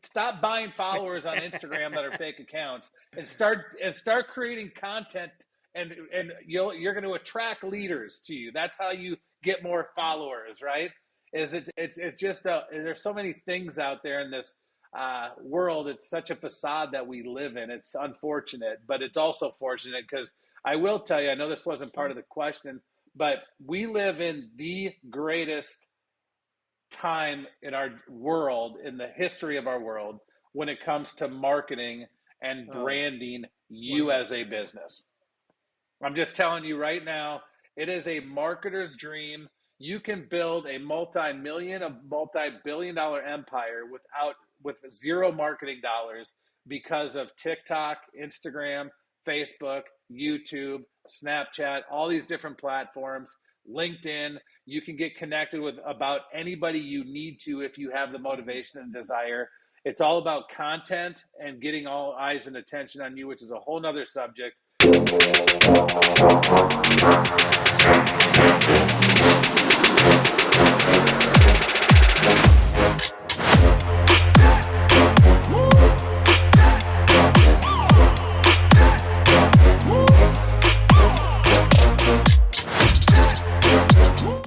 stop buying followers on Instagram that are fake accounts, and start creating content, and you're going to attract leaders to you. That's how you get more followers, right? It's just there's so many things out there in this world. It's such a facade that we live in. It's unfortunate, but it's also fortunate, because I will tell you, I know this wasn't part of the question, but we live in the greatest time in our world, in the history of our world, when it comes to marketing and branding you as a business. I'm just telling you right now, it is a marketer's dream. You can build a multi-billion dollar empire with zero marketing dollars, because of TikTok, Instagram, Facebook, YouTube, Snapchat, all these different platforms, LinkedIn. You can get connected with about anybody you need to if you have the motivation and desire. It's all about content and getting all eyes and attention on you, which is a whole nother subject.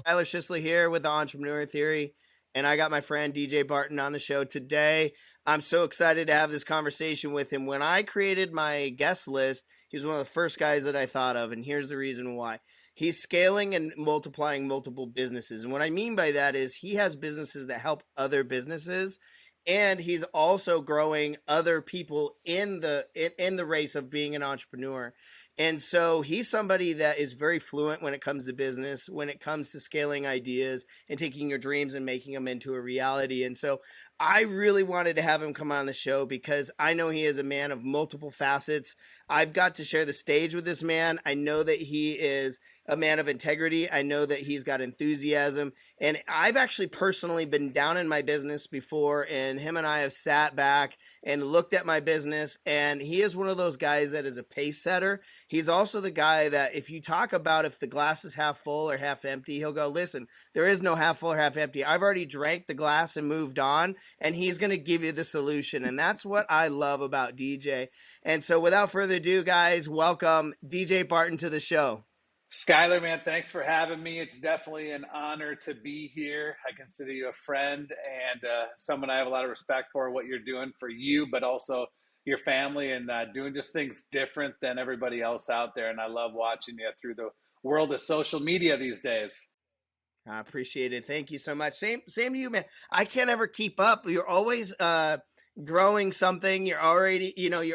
Tyler Schisler here with the Entrepreneur Theory, and I got my friend DJ Barton on the show today. I'm so excited to have this conversation with him. When I created my guest list, he was one of the first guys that I thought of, and here's the reason why. He's scaling and multiplying multiple businesses, and what I mean by that is he has businesses that help other businesses, and he's also growing other people in the race of being an entrepreneur. And so he's somebody that is very fluent when it comes to business, when it comes to scaling ideas and taking your dreams and making them into a reality. And so I really wanted to have him come on the show because I know he is a man of multiple facets. I've got to share the stage with this man. I know that he is a man of integrity. I know that he's got enthusiasm. And I've actually personally been down in my business before, and him and I have sat back and looked at my business. And he is one of those guys that is a pace setter. He's also the guy that if you talk about if the glass is half full or half empty, he'll go, listen, there is no half full or half empty. I've already drank the glass and moved on, and he's going to give you the solution. And that's what I love about DJ. And so without further ado, guys, welcome DJ Barton to the show. Skyler, man, thanks for having me. It's definitely an honor to be here. I consider you a friend and someone I have a lot of respect for, what you're doing for you, but also your family, and doing just things different than everybody else out there. And I love watching you through the world of social media these days. I appreciate it. Thank you so much. Same to you, man. I can't ever keep up. You're always growing something. You're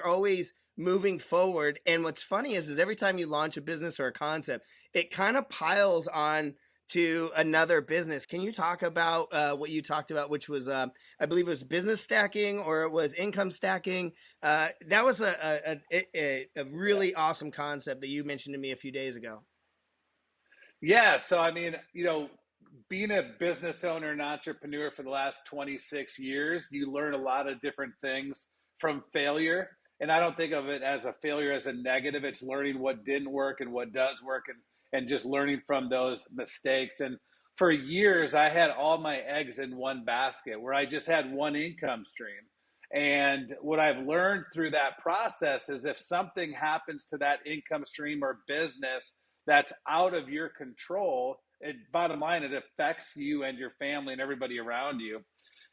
always moving forward. And what's funny is every time you launch a business or a concept, it kind of piles on to another business. Can you talk about what you talked about, which was, I believe it was business stacking, or it was income stacking? That was a really awesome concept that you mentioned to me a few days ago. Yeah. So, I mean, being a business owner and entrepreneur for the last 26 years, you learn a lot of different things from failure. And I don't think of it as a failure as a negative. It's learning what didn't work and what does work, and just learning from those mistakes. And for years, I had all my eggs in one basket where I just had one income stream. And what I've learned through that process is if something happens to that income stream or business that's out of your control, bottom line, it affects you and your family and everybody around you.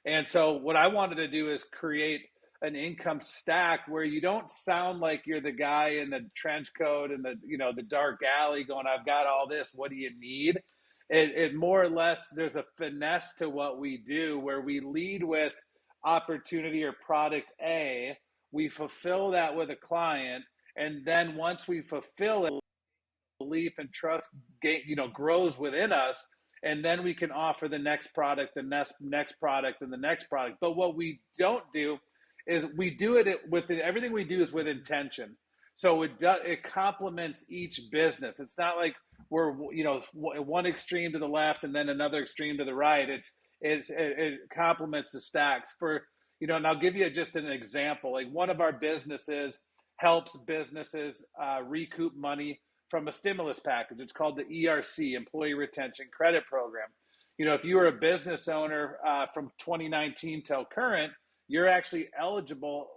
And so what I wanted to do is create an income stack where you don't sound like you're the guy in the trench coat and the dark alley going, I've got all this, what do you need? It more or less, there's a finesse to what we do where we lead with opportunity or product A, we fulfill that with a client, and then once we fulfill it, belief and trust grows within us, and then we can offer the next product, the next product, and the next product. But what we don't do is we do it with everything we do is with intention. So it complements each business. It's not like we're one extreme to the left and then another extreme to the right. It complements the stacks and I'll give you just an example. Like one of our businesses helps businesses recoup money from a stimulus package. It's called the ERC, Employee Retention Credit Program. If you were a business owner from 2019 till current, you're actually eligible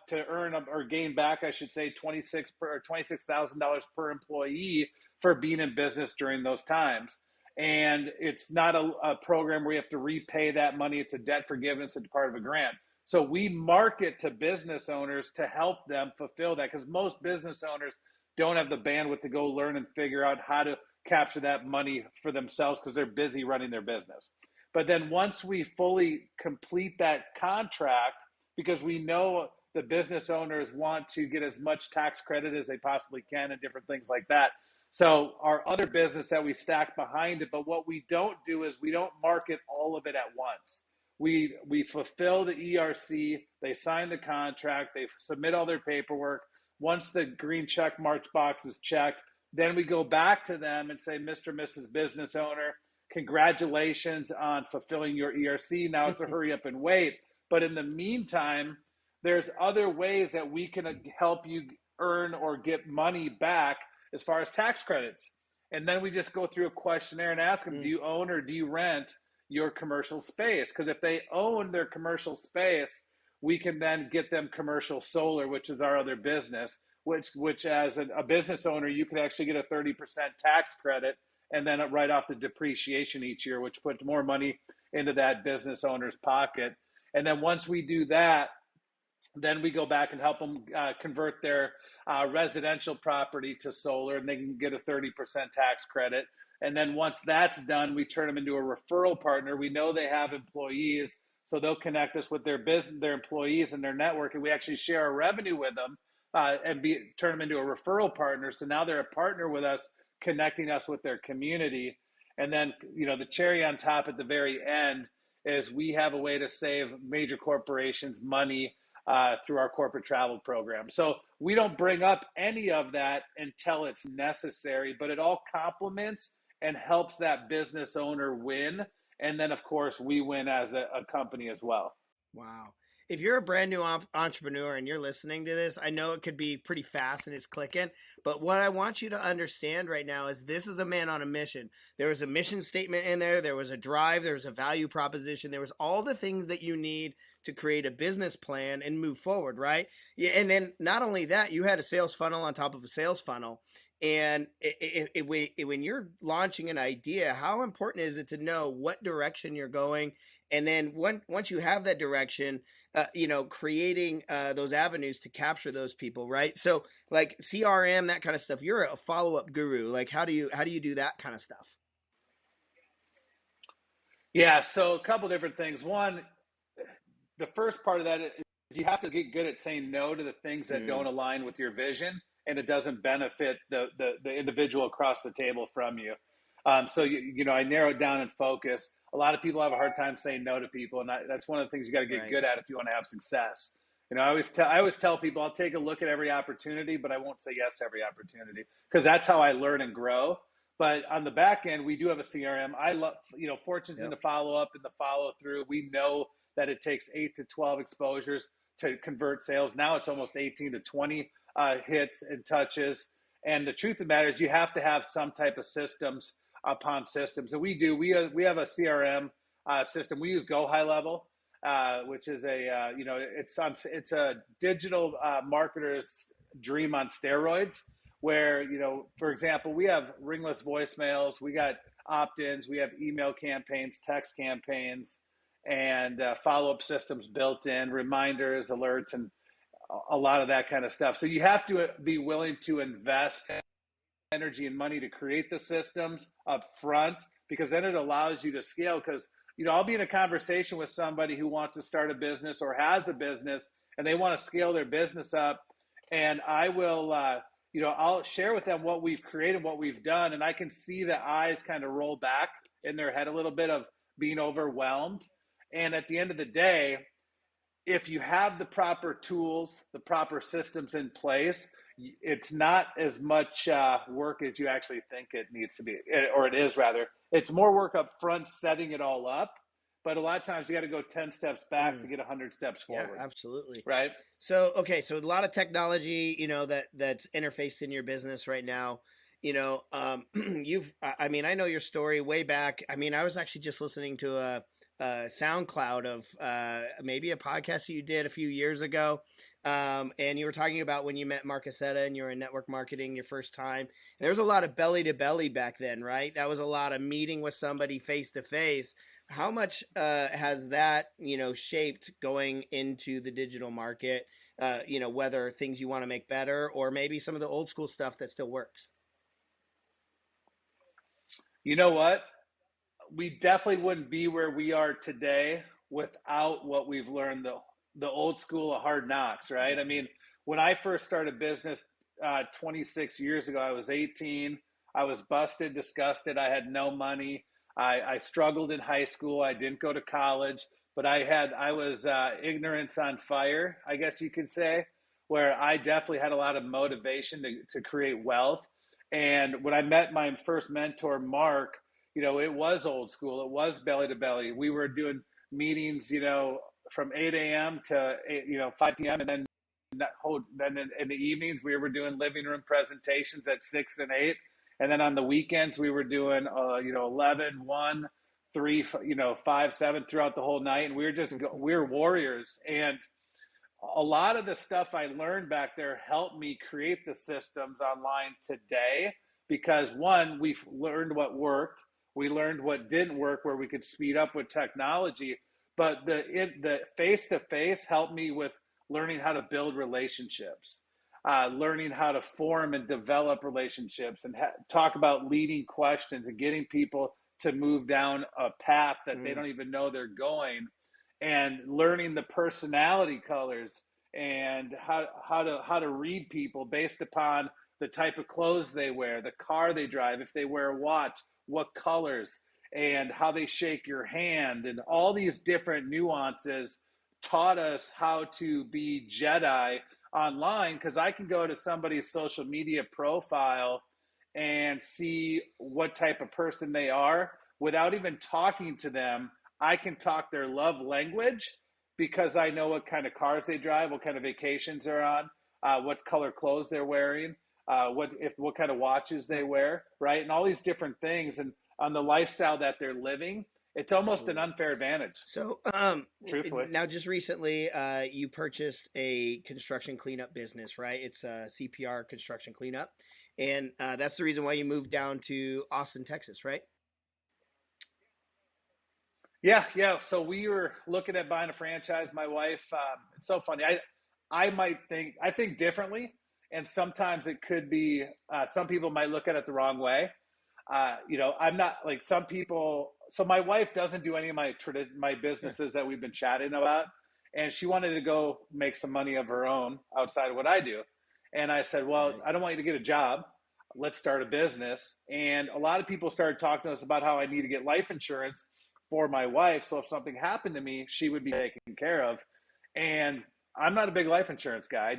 to earn or gain back, I should say, $26,000 per employee for being in business during those times. And it's not a program where you have to repay that money. It's a debt forgiveness. It's part of a grant. So we market to business owners to help them fulfill that, because most business owners don't have the bandwidth to go learn and figure out how to capture that money for themselves because they're busy running their business. But then once we fully complete that contract, because we know the business owners want to get as much tax credit as they possibly can and different things like that. So our other business that we stack behind it, but what we don't do is we don't market all of it at once. We fulfill the ERC, they sign the contract, they submit all their paperwork. Once the green check mark box is checked, then we go back to them and say, Mr. and Mrs. Business Owner, congratulations on fulfilling your ERC. Now it's a hurry up and wait. But in the meantime, there's other ways that we can help you earn or get money back as far as tax credits. And then we just go through a questionnaire and ask them, do you own or do you rent your commercial space? Because if they own their commercial space, we can then get them commercial solar, which is our other business, which as a business owner, you can actually get a 30% tax credit and then write off the depreciation each year, which puts more money into that business owner's pocket. And then once we do that, then we go back and help them convert their residential property to solar, and they can get a 30% tax credit. And then once that's done, we turn them into a referral partner. We know they have employees, so they'll connect us with their business, their employees and their network, and we actually share our revenue with them and turn them into a referral partner. So now they're a partner with us, connecting us with their community. And then, the cherry on top at the very end is we have a way to save major corporations money through our corporate travel program. So we don't bring up any of that until it's necessary, but it all complements and helps that business owner win. And then, of course, we win as a company as well. Wow. If you're a brand new entrepreneur and you're listening to this, I know it could be pretty fast and it's clicking, but what I want you to understand right now is this is a man on a mission. There was a mission statement in there. There was a drive. There was a value proposition. There was all the things that you need to create a business plan and move forward, right? Yeah, and then not only that, you had a sales funnel on top of a sales funnel. And when you're launching an idea, how important is it to know what direction you're going? And then once you have that direction, creating those avenues to capture those people, right? So like CRM, that kind of stuff, you're a follow-up guru. Like how do you do that kind of stuff? Yeah, so a couple different things. One, the first part of that is you have to get good at saying no to the things that don't align with your vision and it doesn't benefit the individual across the table from you. So I narrowed down and focus. A lot of people have a hard time saying no to people, and that's one of the things you got to get good at if you want to have success. I always tell people I'll take a look at every opportunity, but I won't say yes to every opportunity, because that's how I learn and grow. But on the back end, we do have a CRM. I love, fortunes in the follow up and the follow through. We know that it takes 8 to 12 exposures to convert sales. Now it's almost 18 to 20 hits and touches. And the truth of the matter is you have to have some type of systems upon systems. And we do. We have a CRM system. We use Go High Level, which is it's a digital marketer's dream on steroids, where, for example, we have ringless voicemails, we got opt-ins, we have email campaigns, text campaigns, and follow-up systems built in, reminders, alerts, and a lot of that kind of stuff. So you have to be willing to invest energy and money to create the systems up front, because then it allows you to scale. Because I'll be in a conversation with somebody who wants to start a business or has a business and they want to scale their business up, and I will I'll share with them what we've created, what we've done, and I can see the eyes kind of roll back in their head a little bit of being overwhelmed. And at the end of the day, if you have the proper tools, the proper systems in place, it's not as much work as you actually think it needs to be, or it is rather. It's more work up front setting it all up, but a lot of times you got to go 10 steps back to get 100 steps forward. Yeah, absolutely. Right. So, okay. So a lot of technology, that's interfaced in your business right now. I know your story way back. I mean, I was actually just listening to SoundCloud of maybe a podcast that you did a few years ago. And you were talking about when you met Mark Aceta and you were in network marketing your first time. And there was a lot of belly to belly back then, right? That was a lot of meeting with somebody face to face. How much has that, shaped going into the digital market? Whether things you want to make better or maybe some of the old school stuff that still works. You know what? We definitely wouldn't be where we are today without what we've learned the old school of hard knocks, right? I mean, when I first started business 26 years ago, I was 18. I was busted, disgusted. I had no money. I struggled in high school. I didn't go to college, but I was ignorance on fire, I guess you could say, where I definitely had a lot of motivation to create wealth. And when I met my first mentor, Mark, it was old school. It was belly to belly. We were doing meetings, from 8 a.m. to 5 p.m. And then in the evenings, we were doing living room presentations at 6 and 8. And then on the weekends, we were doing, 11, 1, 3, 5, 7 throughout the whole night. And we were warriors. And a lot of the stuff I learned back there helped me create the systems online today because one, we've learned what worked. We learned what didn't work where we could speed up with technology, but the face-to-face helped me with learning how to build relationships, learning how to form and develop relationships and talk about leading questions and getting people to move down a path that they don't even know they're going, and learning the personality colors and how to read people based upon the type of clothes they wear, the car they drive, if they wear a watch, what colors, and how they shake your hand, and all these different nuances taught us how to be Jedi online, because I can go to somebody's social media profile and see what type of person they are without even talking to them. I can talk their love language because I know what kind of cars they drive, what kind of vacations they're on, what color clothes they're wearing, what kind of watches they wear, right? And all these different things, and on the lifestyle that they're living, it's almost an unfair advantage. So, truthfully, now just recently, you purchased a construction cleanup business, right? It's a CPR construction cleanup, and that's the reason why you moved down to Austin, Texas, right? Yeah. So we were looking at buying a franchise. My wife, it's so funny. I think differently, and sometimes it could be. Some people might look at it the wrong way. I'm not like some people. So my wife doesn't do any of my businesses that we've been chatting about, and she wanted to go make some money of her own outside of what I do. And I said, well, I don't want you to get a job. Let's start a business. And a lot of people started talking to us about how I need to get life insurance for my wife, so if something happened to me, she would be taken care of. And I'm not a big life insurance guy.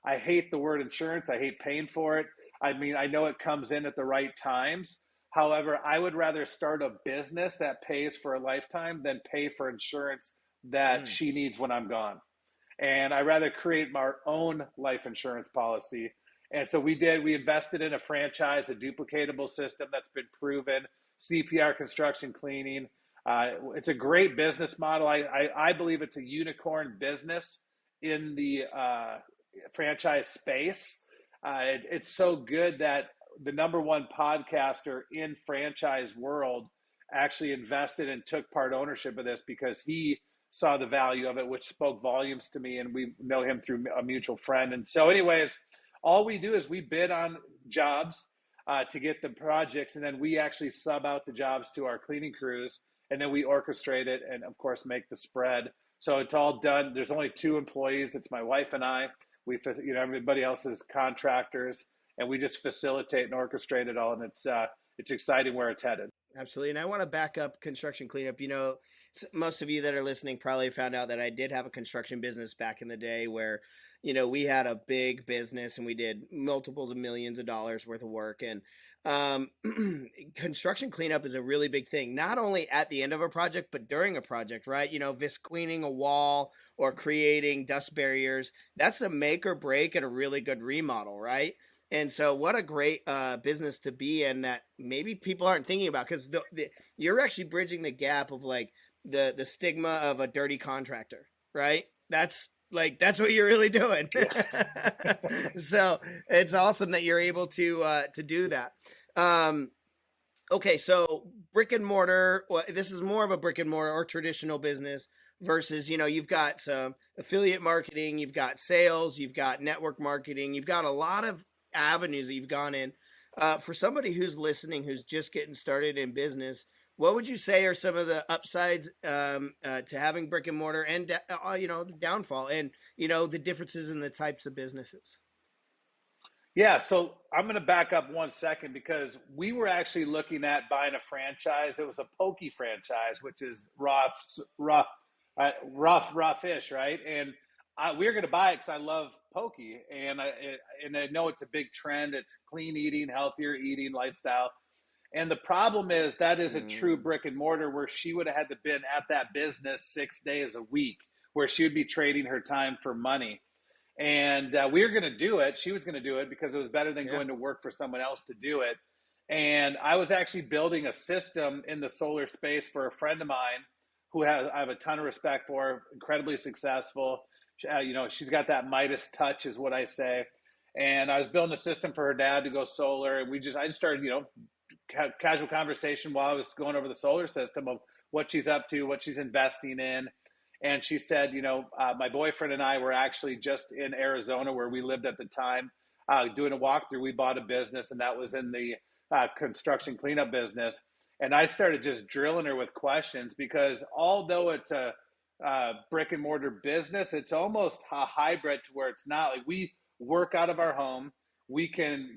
I hate the word insurance. I hate paying for it. I mean, I know it comes in at the right times. However, I would rather start a business that pays for a lifetime than pay for insurance that she needs when I'm gone. And I rather create our own life insurance policy. And so we did. We invested in a franchise, a duplicatable system that's been proven, CPR construction cleaning. It's a great business model. I believe it's a unicorn business in the franchise space. It's so good that the number one podcaster in franchise world actually invested and took part ownership of this because he saw the value of it, which spoke volumes to me, and we know him through a mutual friend. And so anyways, all we do is we bid on jobs to get the projects, and then we actually sub out the jobs to our cleaning crews, and then we orchestrate it and, of course, make the spread. So it's all done. There's only 2 employees. It's my wife and I. Everybody else is contractors, and we just facilitate and orchestrate it all. And it's exciting where it's headed. Absolutely. And I want to back up construction cleanup. Most of you that are listening probably found out that I did have a construction business back in the day where, we had a big business and we did multiples of millions of dollars worth of work. And construction cleanup is a really big thing, not only at the end of a project, but during a project, right? Visqueening a wall or creating dust barriers, that's a make or break and a really good remodel, right? And so what a great business to be in that maybe people aren't thinking about, because you're actually bridging the gap of like the stigma of a dirty contractor, right? That's what you're really doing. Yeah. So it's awesome that you're able to do that. Um, okay, so brick and mortar. Well, this is more of a brick and mortar or traditional business versus, you've got some affiliate marketing, you've got sales, you've got network marketing, you've got a lot of avenues that you've gone in. For somebody who's listening, who's just getting started in business, what would you say are some of the upsides to having brick and mortar, and the downfall, and the differences in the types of businesses? Yeah, so I'm going to back up 1 second because we were actually looking at buying a franchise. It was a pokey franchise, which is raw fish, right? And we were going to buy it because I love pokey, and I know it's a big trend. It's clean eating, healthier eating lifestyle. And the problem is that is a true Mm, brick and mortar where she would have had to been at that business 6 days a week, where she would be trading her time for money. And we were going to do it. She was going to do it because it was better than yeah. going to work for someone else to do it. And I was actually building a system in the solar space for a friend of mine who I have a ton of respect for, incredibly successful. She's got that Midas touch, is what I say. And I was building a system for her dad to go solar, and I just started, casual conversation while I was going over the solar system of what she's up to, what she's investing in. And she said, my boyfriend and I were actually just in Arizona where we lived at the time, doing a walkthrough. We bought a business, and that was in the construction cleanup business. And I started just drilling her with questions because although it's a brick and mortar business, it's almost a hybrid to where it's not like we work out of our home. We can,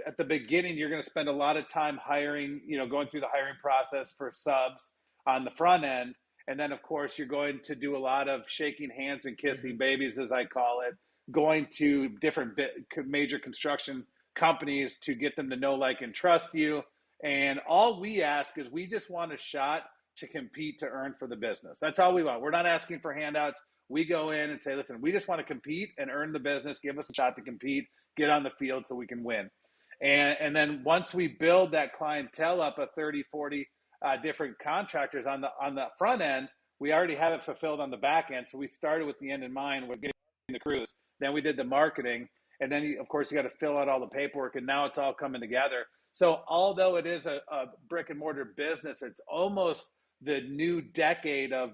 at the beginning, you're going to spend a lot of time hiring, going through the hiring process for subs on the front end. And then, of course, you're going to do a lot of shaking hands and kissing Hmm. babies, as I call it, going to different major construction companies to get them to know, like, and trust you. And all we ask is we just want a shot to compete to earn for the business. That's all we want. We're not asking for handouts. We go in and say, listen, we just want to compete and earn the business. Give us a shot to compete, get on the field so we can win. And then once we build that clientele up of 30, 40 different contractors on the front end, we already have it fulfilled on the back end. So we started with the end in mind with getting the crews. Then we did the marketing. And then, of course, you got to fill out all the paperwork. And now it's all coming together. So although it is a brick and mortar business, it's almost the new decade of,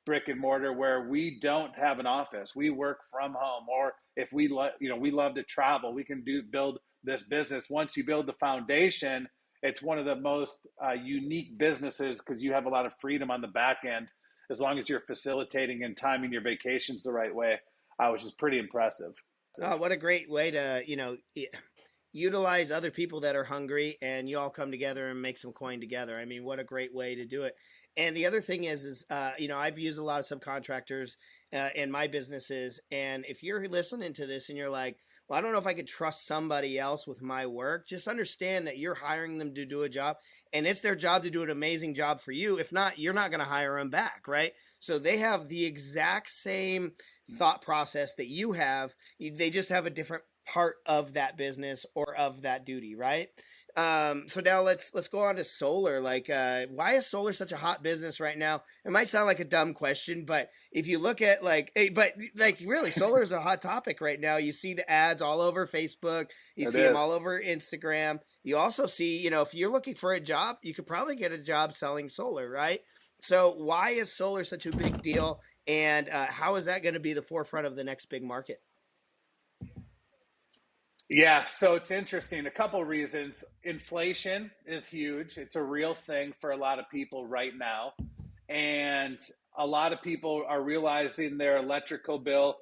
brick and mortar where we don't have an office. We work from home. Or if we love to travel, we can build this business. Once you build the foundation, it's one of the most unique businesses because you have a lot of freedom on the back end as long as you're facilitating and timing your vacations the right way, which is pretty impressive. Oh, what a great way to, utilize other people that are hungry, and you all come together and make some coin together. I mean, what a great way to do it. And the other thing is I've used a lot of subcontractors in my businesses. And if you're listening to this and you're like, well, I don't know if I could trust somebody else with my work, just understand that you're hiring them to do a job, and it's their job to do an amazing job for you. If not, you're not going to hire them back, right? So they have the exact same thought process that you have. They just have a different part of that business or of that duty, right? So now let's go on to solar. Like, why is solar such a hot business right now? It might sound like a dumb question, but if you look at really, solar is a hot topic right now. You see the ads all over Facebook. You It see them is. all over Instagram. You also see, if you're looking for a job, you could probably get a job selling solar, right? So why is solar such a big deal? And how is that going to be the forefront of the next big market? Yeah, so it's interesting. A couple reasons. Inflation is huge. It's a real thing for a lot of people right now. And a lot of people are realizing their electrical bill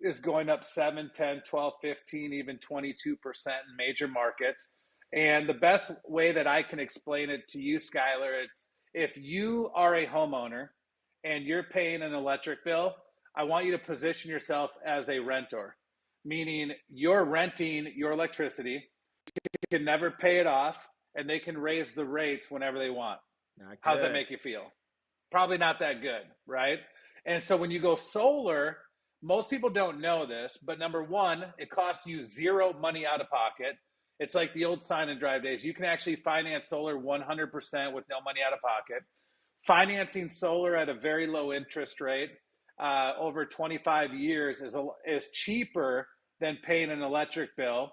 is going up 7, 10, 12, 15, even 22% in major markets. And the best way that I can explain it to you, Skylar, it's if you are a homeowner and you're paying an electric bill, I want you to position yourself as a renter, meaning you're renting your electricity, you can never pay it off, and they can raise the rates whenever they want. Not How's that good. make you feel? Probably not that good, right? And so when you go solar, most people don't know this, but number one, it costs you zero money out of pocket. It's like the old sign and drive days. You can actually finance solar 100% with no money out of pocket. financing solar at a very low interest rate over 25 years is cheaper than paying an electric bill.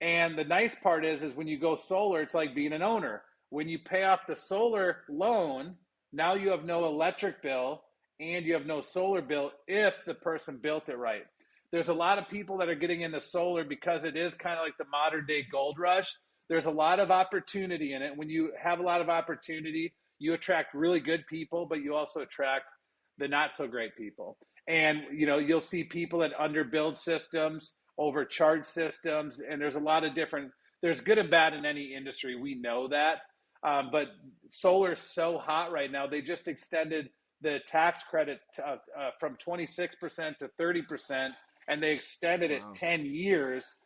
And the nice part is when you go solar, it's like being an owner. When you pay off the solar loan, now you have no electric bill and you have no solar bill if the person built it right. There's a lot of people that are getting into solar because it is kind of like the modern day gold rush. There's a lot of opportunity in it. When you have a lot of opportunity, you attract really good people, but you also attract the not so great people. And you'll see people that underbuild systems, overcharge systems, and there's a lot of different. There's good and bad in any industry. We know that, but solar is so hot right now. They just extended the tax credit from 26% to 30%, and they extended it 10 years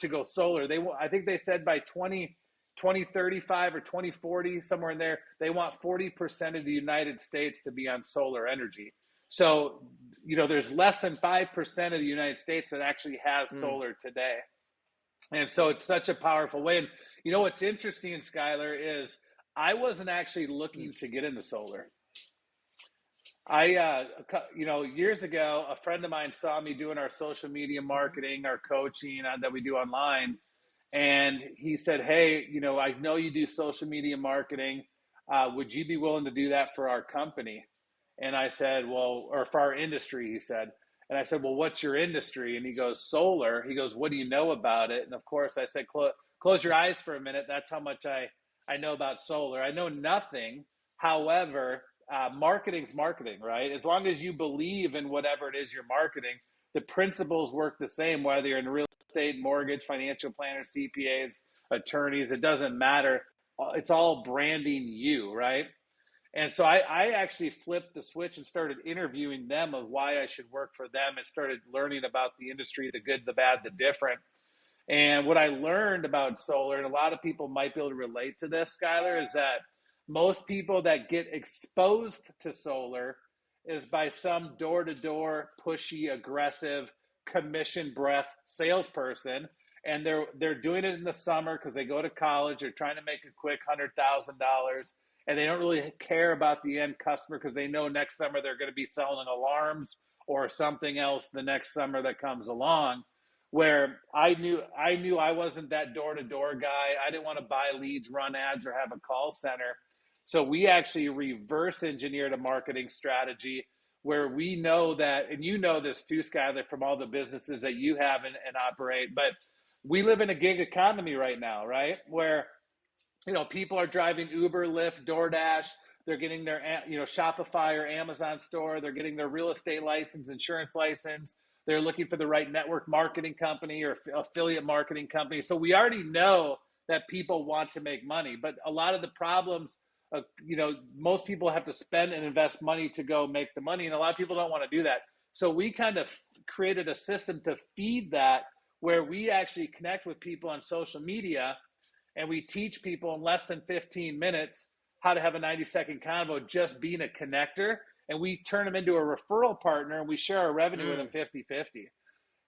to go solar. I think they said by 2035 or 2040, somewhere in there, they want 40% of the United States to be on solar energy. So, there's less than 5% of the United States that actually has solar today. And so it's such a powerful way. And what's interesting, Skylar, is I wasn't actually looking to get into solar. Years ago, a friend of mine saw me doing our social media marketing, our coaching that we do online. And he said, hey, I know you do social media marketing. Would you be willing to do that for our company? And I said, well, or for our industry, he said. And I said, well, what's your industry? And he goes, solar. He goes, what do you know about it? And of course, I said, close your eyes for a minute. That's how much I know about solar. I know nothing. However, marketing's marketing, right? As long as you believe in whatever it is you're marketing, the principles work the same, whether you're in real estate, mortgage, financial planners, CPAs, attorneys, it doesn't matter. It's all branding you, right? And so I actually flipped the switch and started interviewing them of why I should work for them and started learning about the industry, the good, the bad, the different. And what I learned about solar, and a lot of people might be able to relate to this, Skylar, is that most people that get exposed to solar is by some door-to-door, pushy, aggressive, commission breath salesperson. And they're doing it in the summer because they go to college. They're trying to make a quick $100,000. And they don't really care about the end customer because they know next summer they're going to be selling alarms or something else the next summer that comes along. Where I knew I wasn't that door-to-door guy. I didn't want to buy leads, run ads, or have a call center. So we actually reverse engineered a marketing strategy where we know that, and you know this too, Skylar, from all the businesses that you have and operate, but we live in a gig economy right now, right? Where people are driving Uber, Lyft, DoorDash. They're getting their, Shopify or Amazon store. They're getting their real estate license, insurance license. They're looking for the right network marketing company or affiliate marketing company. So we already know that people want to make money, but a lot of the problems, most people have to spend and invest money to go make the money, and a lot of people don't want to do that. So we kind of created a system to feed that, where we actually connect with people on social media. And we teach people in less than 15 minutes how to have a 90-second convo, just being a connector. And we turn them into a referral partner, and we share our revenue with them 50-50.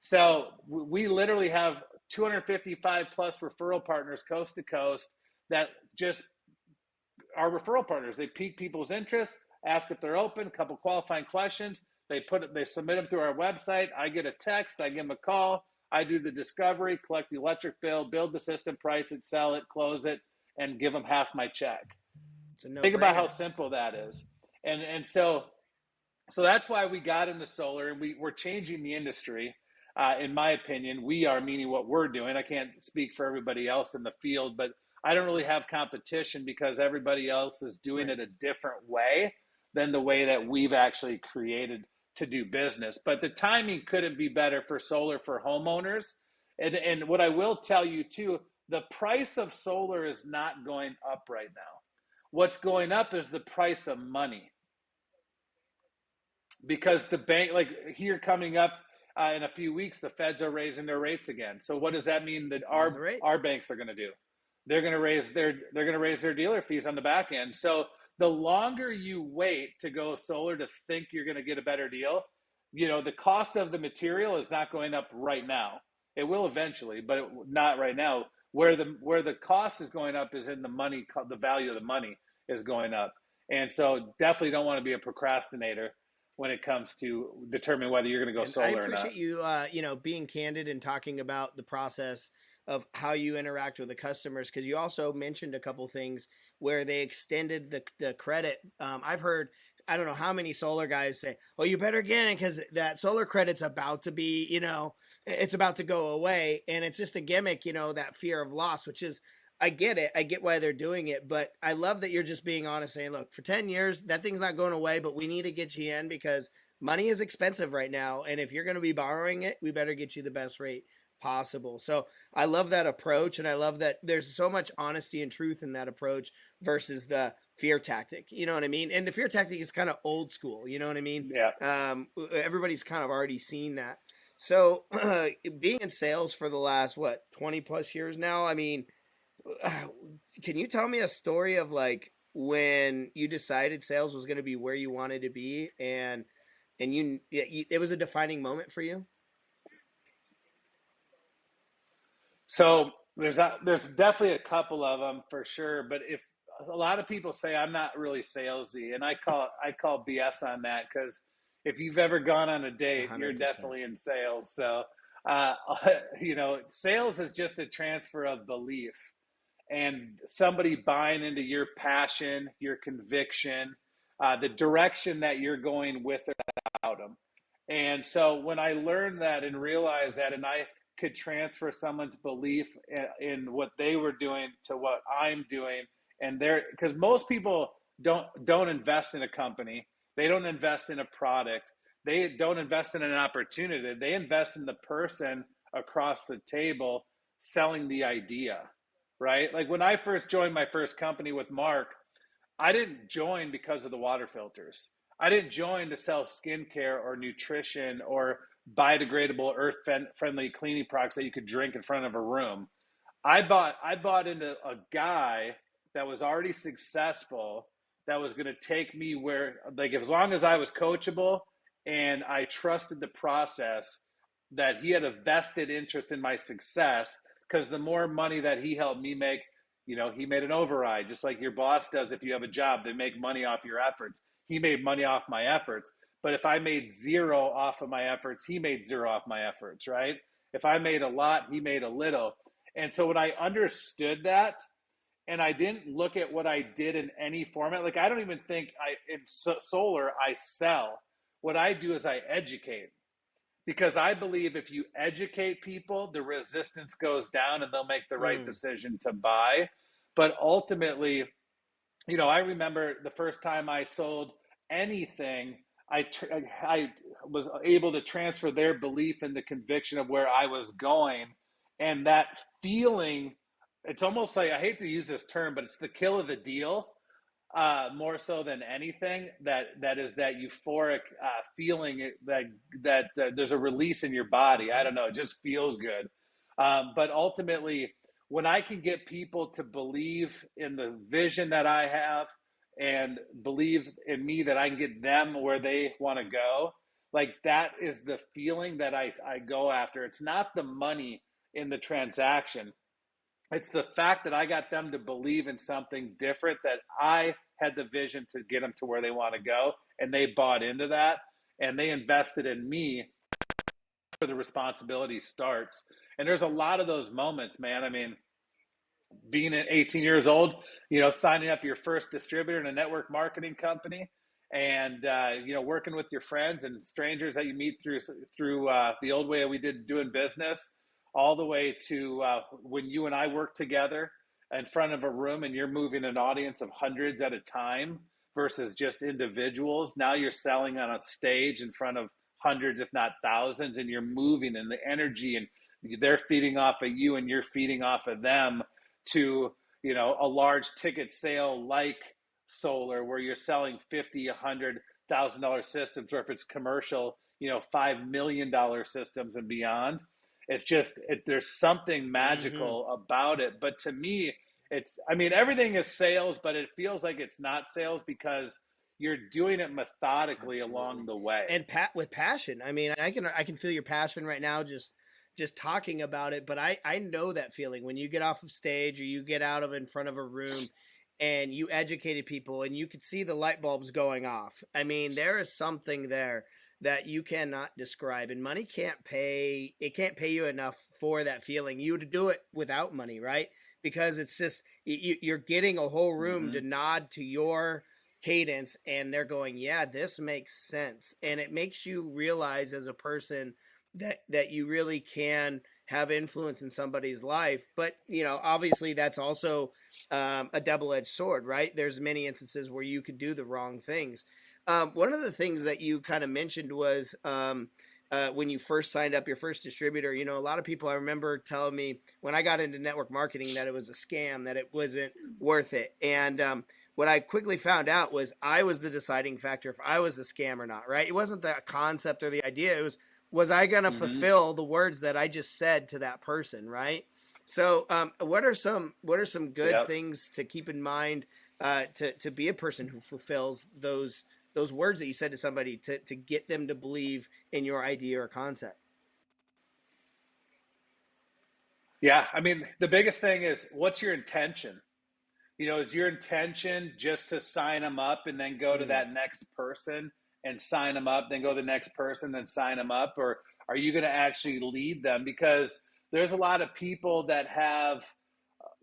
So we literally have 255 plus referral partners coast to coast that just are referral partners. They pique people's interest, ask if they're open, a couple qualifying questions. They submit them through our website. I get a text, I give them a call. I do the discovery, collect the electric bill, build the system, price it, sell it, close it, and give them half my check. Think about how simple that is. And so that's why we got into solar, and we're changing the industry. In my opinion, we are, meaning what we're doing. I can't speak for everybody else in the field, but I don't really have competition because everybody else is doing it a different way than the way that we've actually created to do business. But the timing couldn't be better for solar for homeowners. And what I will tell you too, the price of solar is not going up right now. What's going up is the price of money. Because the bank, like here coming up in a few weeks, the feds are raising their rates again. So what does that mean that our banks are going to do? They're going to raise their dealer fees on the back end. So the longer you wait to go solar to think you're going to get a better deal, the cost of the material is not going up right now. It will eventually, but not right now. Where the cost is going up is in the money. The value of the money is going up. And so definitely don't want to be a procrastinator when it comes to determining whether you're going to go And I solar or not. appreciate you, being candid and talking about the process of how you interact with the customers, because you also mentioned a couple things where they extended the credit. I've heard, I don't know how many solar guys say, "Well, you better get it because that solar credit's about to be, it's about to go away," and it's just a gimmick, that fear of loss, which is. I get it. I get why they're doing it, but I love that you're just being honest, saying, "Look, for 10 years, that thing's not going away, but we need to get you in because money is expensive right now, and if you're going to be borrowing it, we better get you the best rate possible." So I love that approach, and I love that there's so much honesty and truth in that approach versus the fear tactic. You know what I mean? And the fear tactic is kind of old school. You know what I mean? Yeah. Everybody's kind of already seen that. So being in sales for the last 20 plus years now, I mean, can you tell me a story of like when you decided sales was going to be where you wanted to be, and it was a defining moment for you? So there's definitely a couple of them for sure, but if a lot of people say I'm not really salesy, and I call BS on that because if you've ever gone on a date, you're 100%. definitely in sales. So uh, sales is just a transfer of belief and somebody buying into your passion, your conviction, the direction that you're going with or without them. And so when I learned that and realized that, and I could transfer someone's belief in what they were doing to what I'm doing, and there, because most people don't invest in a company, they don't invest in a product, they don't invest in an opportunity, they invest in the person across the table selling the idea, right? Like when I first joined my first company with Mark, I didn't join because of the water filters. I didn't join to sell skincare or nutrition or biodegradable earth friendly cleaning products that you could drink in front of a room. I bought into a guy that was already successful, that was going to take me where, like, as long as I was coachable and I trusted the process, that he had a vested interest in my success, because the more money that he helped me make, he made an override, just like your boss does. If you have a job, they make money off your efforts. He made money off my efforts. But if I made zero off of my efforts, he made zero off my efforts, right? If I made a lot, he made a little. And so when I understood that, and I didn't look at what I did in any format, like I don't even think in solar I sell. What I do is I educate, because I believe if you educate people, the resistance goes down and they'll make the right Mm. decision to buy. But ultimately, I remember the first time I sold anything, I was able to transfer their belief and the conviction of where I was going, and that feeling. It's almost like, I hate to use this term, but it's the kill of the deal, more so than anything. That is that euphoric feeling that there's a release in your body. I don't know, it just feels good. But ultimately, when I can get people to believe in the vision that I have and believe in me, that I can get them where they want to go, like that is the feeling that I go after. It's not the money in the transaction. It's the fact that I got them to believe in something different, that I had the vision to get them to where they want to go, and they bought into that, and they invested in me. Where the responsibility starts. And there's a lot of those moments, man. I mean, being at 18 years old, signing up your first distributor in a network marketing company, and working with your friends and strangers that you meet through the old way we did doing business, all the way to when you and I work together in front of a room and you're moving an audience of hundreds at a time versus just individuals. Now you're selling on a stage in front of hundreds, if not thousands, and you're moving, and the energy, and they're feeding off of you and you're feeding off of them, to a large ticket sale like solar, where you're selling 50, $100,000 systems, or if it's commercial, $5 million systems and beyond. It's just there's something Mm-hmm. magical about it. But to me, I mean, everything is sales, but it feels like it's not sales because you're doing it methodically along Absolutely. the way. And with passion. I mean, I can feel your passion right now just talking about it, but I know that feeling when you get off of stage or you get out of in front of a room, and you educated people and you could see the light bulbs going off. I mean, there is something there that you cannot describe, and money can't pay. It can't pay you enough for that feeling. You would do it without money, right? Because it's just you're getting a whole room Mm-hmm. to nod to your cadence, and they're going, yeah, this makes sense. And it makes you realize as a person that you really can have influence in somebody's life. But obviously that's also a double-edged sword, right? There's many instances where you could do the wrong things. One of the things that you kind of mentioned was when you first signed up your first distributor. A lot of people, I remember, telling me when I got into network marketing that it was a scam, that it wasn't worth it. And what I quickly found out was I was the deciding factor if I was the scam or not, right? It wasn't the concept or the idea. It was I going to Mm-hmm. fulfill the words that I just said to that person, right? So, what are some good Yep. things to keep in mind to be a person who fulfills those words that you said to somebody to get them to believe in your idea or concept? Yeah. I mean, the biggest thing is, what's your intention? Is your intention just to sign them up and then go to Mm, that next person and sign them up, then go to the next person and sign them up? Or are you going to actually lead them? Because there's a lot of people that have,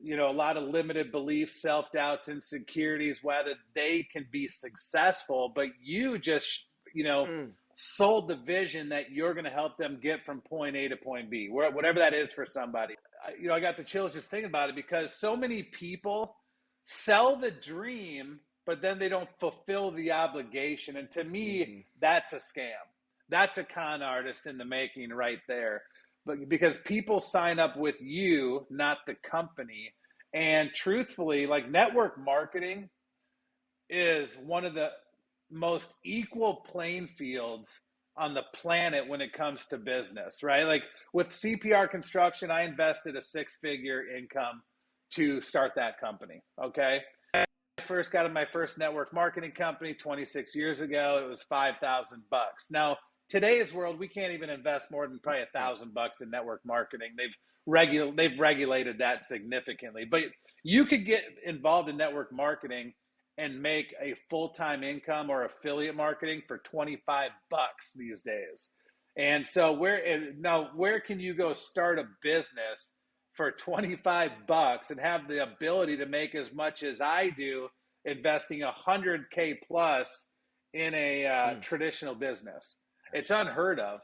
a lot of limited beliefs, self doubts, insecurities, whether they can be successful, but you just, mm, sold the vision that you're going to help them get from point A to point B, whatever that is for somebody. I got the chills just thinking about it, because so many people sell the dream, but then they don't fulfill the obligation. And to me, mm-hmm. that's a scam. That's a con artist in the making right there. But because people sign up with you, not the company. And truthfully, like, network marketing is one of the most equal playing fields on the planet when it comes to business, right? Like, with CPR Construction, I invested a six-figure income to start that company. Okay. I first got in my first network marketing company 26 years ago. It was $5,000. Now, today's world, we can't even invest more than probably Yeah. $1,000 in network marketing. They've regulated that significantly. But you could get involved in network marketing and make a full-time income or affiliate marketing for $25 these days. And so where can you go start a business for $25 and have the ability to make as much as I do, investing 100K plus in a Mm, traditional business? It's gotcha. unheard of.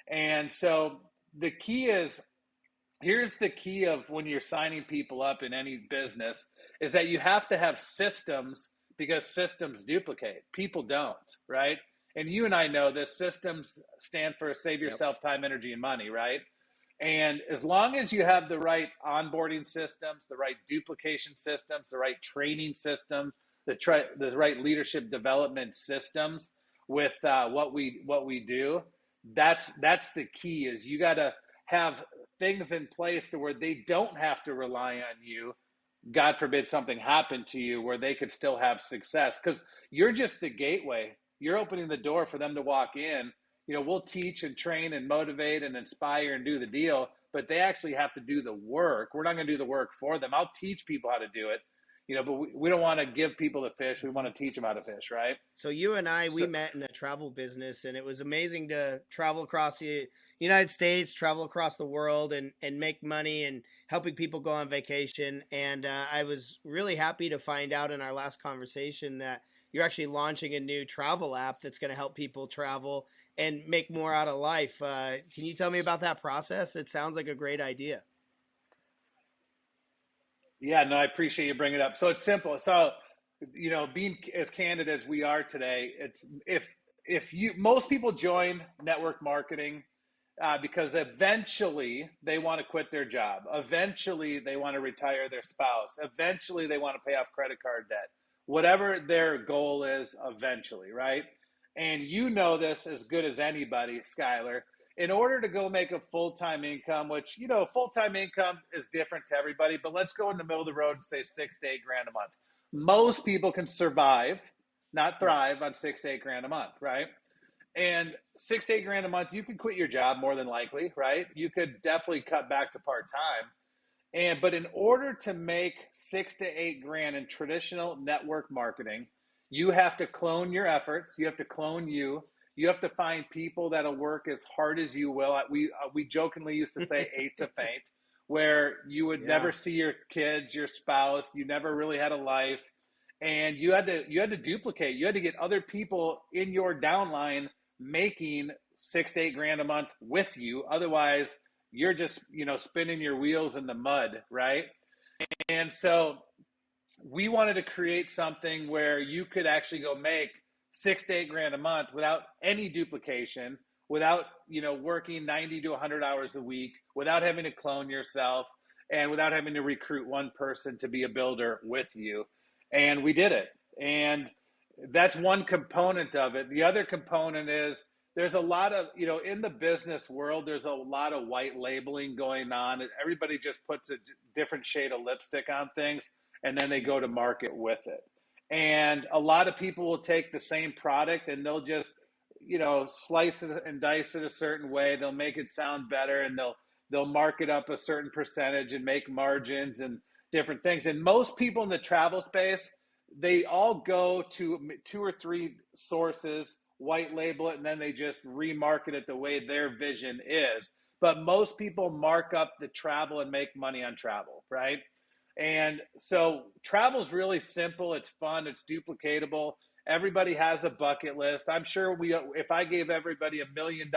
And so the key is, here's the key of when you're signing people up in any business, is that you have to have systems, because systems duplicate. People don't, right? And you and I know this. Systems stand for save Yep. yourself time, energy, and money, right? And as long as you have the right onboarding systems, the right duplication systems, the right training systems, the right leadership development systems with what we do, that's the key. Is you got to have things in place to where they don't have to rely on you. God forbid something happened to you, where they could still have success, because you're just the gateway. You're opening the door for them to walk in. We'll teach and train and motivate and inspire and do the deal, but they actually have to do the work. We're not going to do the work for them. I'll teach people how to do it, but we don't want to give people the fish. We want Mm-hmm. to teach them how to fish, right? So you and I, we So, met in a travel business, and it was amazing to travel across the United States, travel across the world, and make money and helping people go on vacation. And I was really happy to find out in our last conversation that you're actually launching a new travel app that's going to help people travel and make more out of life. Can you tell me about that process? It sounds like a great idea. yeah, no, I appreciate you bringing it up. So it's simple. So, being as candid as we are today, it's if you most people join network marketing because eventually they want to quit their job. Eventually they want to retire their spouse. Eventually they want to pay off credit card debt. Whatever their goal is, eventually, right? And you know this as good as anybody, Skylar. In order to go make a full time income, which, full time income is different to everybody, but let's go in the middle of the road and say 6 to 8 grand a month. Most people can survive, not Right. thrive, on 6 to 8 grand a month, right? And 6 to 8 grand a month, you could quit your job more than likely, right? You could definitely cut back to part time. But in order to make 6 to 8 grand in traditional network marketing, you have to clone your efforts. You have to clone you. You have to find people that'll work as hard as you will. We jokingly used to say eight to faint, where you would never Yeah. see your kids, your spouse. You never really had a life, and you had to duplicate. You had to get other people in your downline making 6 to 8 grand a month with you. Otherwise, you're just spinning your wheels in the mud, right? And so we wanted to create something where you could actually go make 6 to 8 grand a month without any duplication, without working 90 to 100 hours a week, without having to clone yourself, and without having to recruit one person to be a builder with you. And we did it. And that's one component of it. The other component is there's a lot of, in the business world, there's a lot of white labeling going on. Everybody just puts a different shade of lipstick on things, and then they go to market with it. And a lot of people will take the same product and they'll just, slice it and dice it a certain way. They'll make it sound better, and they'll mark it up a certain percentage and make margins and different things. And most people in the travel space, they all go to 2 or 3 sources, white label it, and then they just remarket it the way their vision is. But most people mark up the travel and make money on travel, right? And so travel is really simple. It's fun. It's duplicatable. Everybody has a bucket list. I'm sure if I gave everybody $1 million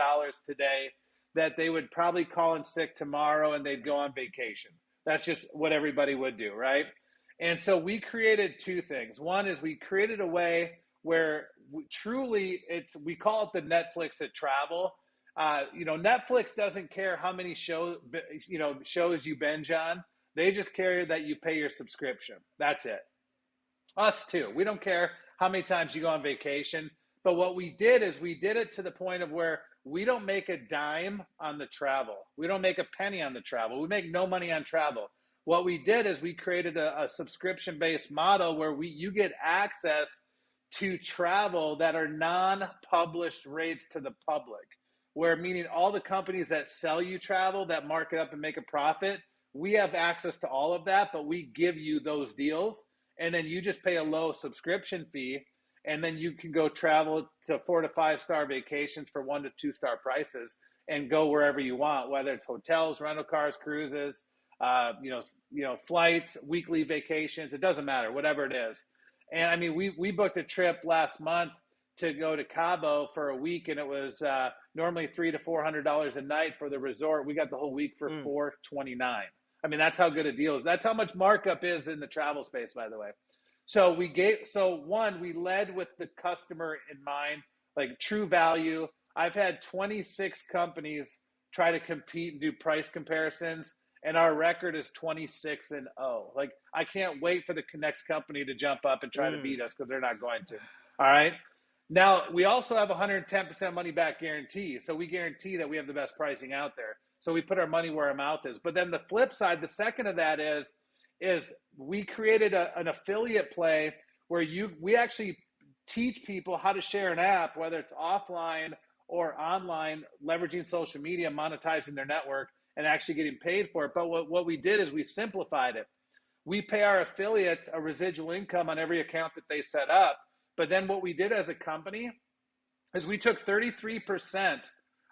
today, that they would probably call in sick tomorrow and they'd go on vacation. That's just what everybody would do, right? And so we created 2 things. One is we created a way where we call it the Netflix of travel. Netflix doesn't care how many shows you binge on. They just care that you pay your subscription. That's it. Us too. We don't care how many times you go on vacation. But what we did is we did it to the point of where we don't make a dime on the travel. We don't make a penny on the travel. We make no money on travel. What we did is we created a subscription-based model where you get access to travel that are non-published rates to the public, where meaning all the companies that sell you travel, that mark it up and make a profit, we have access to all of that, but we give you those deals, and then you just pay a low subscription fee, and then you can go travel to 4 to 5 star vacations for 1 to 2 star prices and go wherever you want, whether it's hotels, rental cars, cruises, flights, weekly vacations. It doesn't matter, whatever it is. And I mean, we booked a trip last month to go to Cabo for a week, and it was normally $300 to $400 a night for the resort. We got the whole week for $429. I mean, that's how good a deal is. That's how much markup is in the travel space, by the way. So we led with the customer in mind, like true value. I've had 26 companies try to compete and do price comparisons, and our record is 26-0. Like, I can't wait for the next company to jump up and try to beat us, because they're not going to. All right. Now, we also have 110% money back guarantee. So we guarantee that we have the best pricing out there. So we put our money where our mouth is. But then the flip side, the second of that is we created an affiliate play where we actually teach people how to share an app, whether it's offline or online, leveraging social media, monetizing their network, and actually getting paid for it. But what we did is we simplified it. We pay our affiliates a residual income on every account that they set up. But then what we did as a company is we took 33%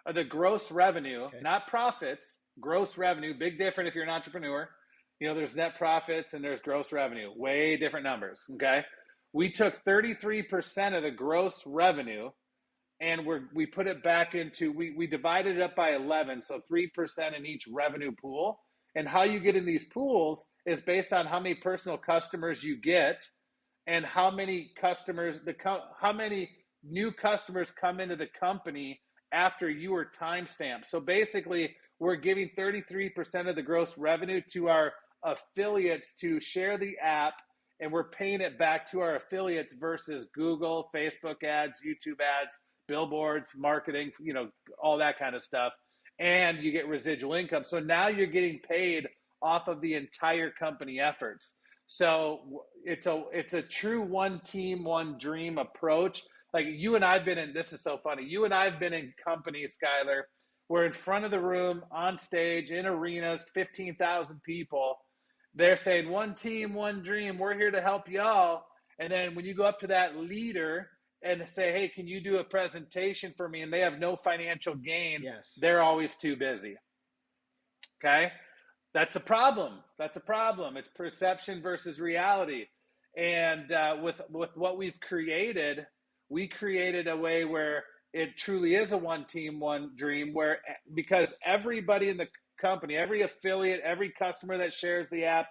of the gross revenue, not profits, gross revenue. Big difference if you're an entrepreneur. There's net profits and there's gross revenue. Way different numbers, okay? We took 33% of the gross revenue, and we put it back into, we divided it up by 11, so 3% in each revenue pool. And how you get in these pools is based on how many personal customers you get and how many new customers come into the company after you were timestamped. So basically, we're giving 33% of the gross revenue to our affiliates to share the app, and we're paying it back to our affiliates versus Google, Facebook ads, YouTube ads, billboards, marketing, all that kind of stuff. And you get residual income. So now you're getting paid off of the entire company efforts. So it's a true one team, one dream approach. Like, you and I've been in, this is so funny. You and I've been in companies, Skylar, We're in front of the room, on stage, in arenas, 15,000 people. They're saying, one team, one dream. We're here to help y'all. And then when you go up to that leader and say, hey, can you do a presentation for me? And they have no financial gain. Yes. They're always too busy. Okay? That's a problem. That's a problem. It's perception versus reality. And with what we've created, we created a way where it truly is a one team, one dream, where because everybody in the company, every affiliate, every customer that shares the app,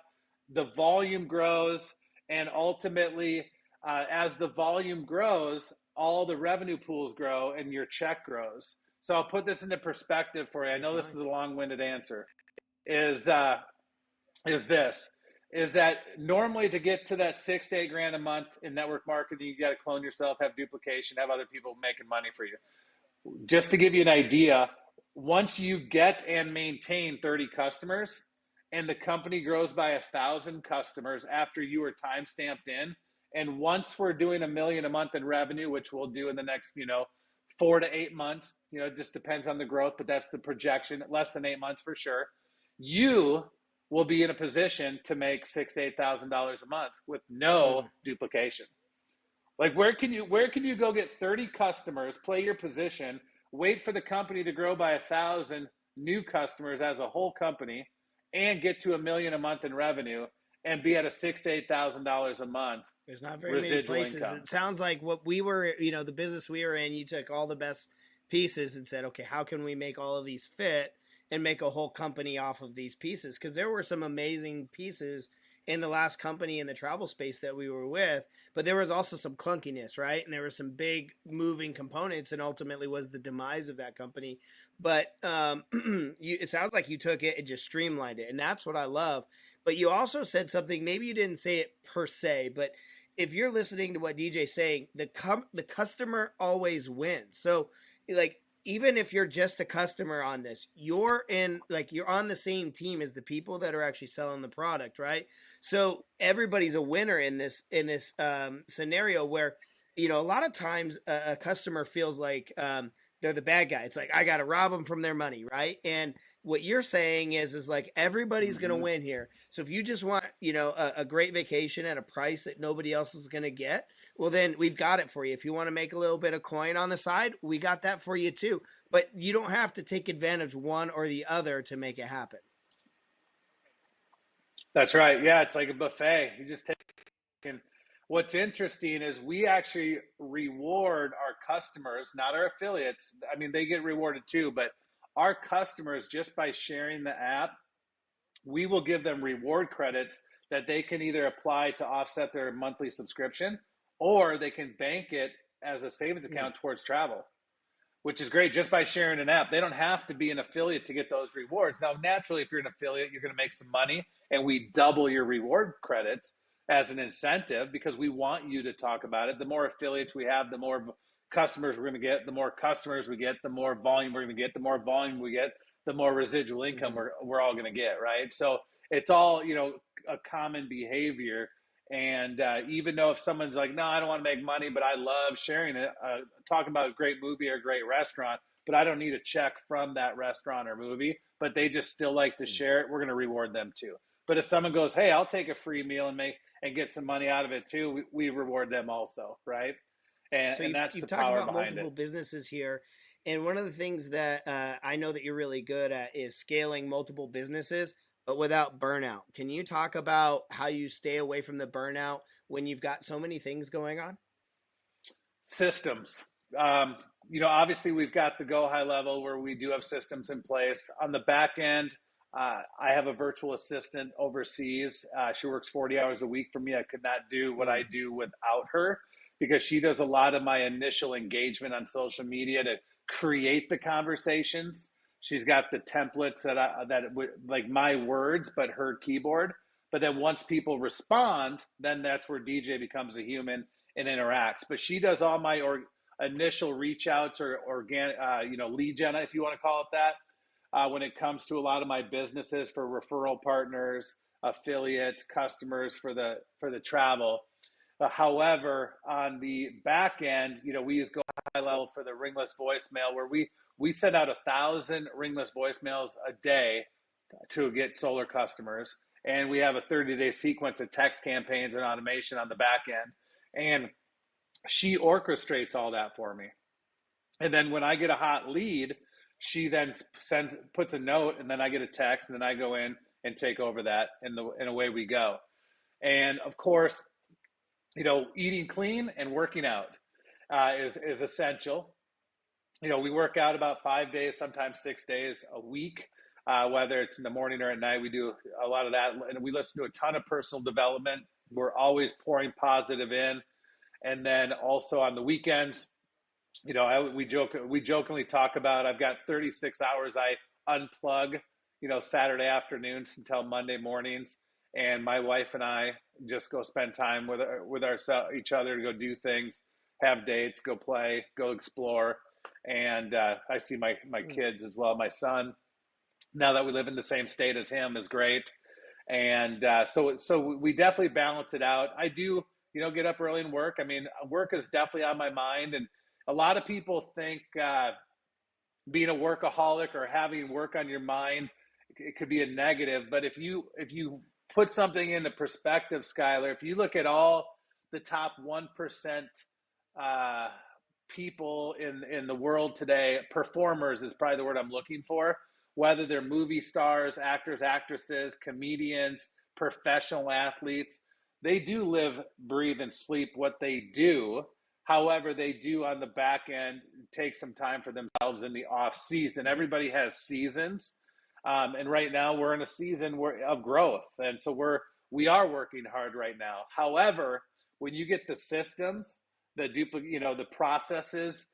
the volume grows. And ultimately, as the volume grows, all the revenue pools grow and your check grows. So I'll put this into perspective for you. I know this is a long-winded answer. Is this is that normally to get to that 6 to 8 grand a month in network marketing, you got to clone yourself, have duplication, have other people making money for you. Just to give you an idea, once you get and maintain 30 customers and the company grows by 1,000 customers after you are time stamped in, and once we're doing $1 million a month in revenue, which we'll do in the next 4 to 8 months, it just depends on the growth, but that's the projection, less than 8 months for sure, you will be in a position to make $6,000 to $8,000 a month with no duplication. Like where can you go get 30 customers, play your position, wait for the company to grow by 1,000 new customers as a whole company, and get to $1 million a month in revenue and be at a $6,000 to $8,000 a month? There's not very many places. Income. It sounds like what we were, the business we were in, you took all the best pieces and said, okay, how can we make all of these fit and make a whole company off of these pieces? Because there were some amazing pieces in the last company in the travel space that we were with, but there was also some clunkiness, right? And there were some big moving components, and ultimately was the demise of that company. But it sounds like you took it and just streamlined it, and that's what I love. But you also said something, maybe you didn't say it per se, but if you're listening to what DJ's saying, the customer always wins. So like, even if you're just a customer on this, you're on the same team as the people that are actually selling the product, right? So everybody's a winner in this scenario where, a lot of times a customer feels like they're the bad guy. It's like, I got to rob them from their money, right? And what you're saying is like, everybody's going to win here. So if you just want, a great vacation at a price that nobody else is going to get, well, then we've got it for you. If you want to make a little bit of coin on the side, we got that for you too. But you don't have to take advantage one or the other to make it happen. That's right. Yeah, it's like a buffet. You just take. And what's interesting is we actually reward our customers, not our affiliates. I mean, they get rewarded too, but our customers, just by sharing the app, we will give them reward credits that they can either apply to offset their monthly subscription, or they can bank it as a savings account towards travel, which is great just by sharing an app. They don't have to be an affiliate to get those rewards. Now, naturally, if you're an affiliate, you're going to make some money, and we double your reward credits as an incentive because we want you to talk about it. The more affiliates we have, the more customers we're going to get. The more customers we get, the more volume we're going to get. The more volume we get, the more residual income we're all going to get, right? So it's all, a common behavior. And even though if someone's like, no, I don't want to make money, but I love sharing it, talking about a great movie or a great restaurant, but I don't need a check from that restaurant or movie, but they just still like to share it, we're going to reward them too. But if someone goes, hey, I'll take a free meal and get some money out of it too, we reward them also, right? And, so and that's you've the talked power about behind multiple it. businesses here. And one of the things that I know that you're really good at is scaling multiple businesses, but without burnout. Can you talk about how you stay away from the burnout when you've got so many things going on? Systems. Obviously we've got the Go High level where we do have systems in place. On the back end, I have a virtual assistant overseas. She works 40 hours a week for me. I could not do what I do without her because she does a lot of my initial engagement on social media to create the conversations. She's got the templates like my words, but her keyboard. But then once people respond, then that's where DJ becomes a human and interacts. But she does all my initial reach outs or organic, lead gen, if you want to call it that. When it comes to a lot of my businesses for referral partners, affiliates, customers for the travel. However, on the back end, we use Go High Level for the ringless voicemail where we send out 1,000 ringless voicemails a day to get solar customers. And we have a 30-day sequence of text campaigns and automation on the back end. And she orchestrates all that for me. And then when I get a hot lead, she then puts a note, and then I get a text, and then I go in and take over that, and away we go. And of course, eating clean and working out is essential. We work out about 5 days, sometimes 6 days a week, whether it's in the morning or at night. We do a lot of that, and we listen to a ton of personal development. We're always pouring positive in. And then also on the weekends, we jokingly talk about, I've got 36 hours I unplug, Saturday afternoons until Monday mornings, and my wife and I just go spend time with each other to go do things, have dates, go play, go explore, and I see my kids as well. My son, now that we live in the same state as him, is great, and so we definitely balance it out. I do, get up early and work. I mean, work is definitely on my mind, and a lot of people think being a workaholic or having work on your mind, it could be a negative. But if you put something into perspective, Skylar, if you look at all the top 1% people in the world today, performers is probably the word I'm looking for, whether they're movie stars, actors, actresses, comedians, professional athletes, they do live, breathe, and sleep what they do. However, they do on the back end take some time for themselves in the off season. Everybody has seasons. And right now we're in a season of growth. And so we are working hard right now. However, when you get the systems, the processes,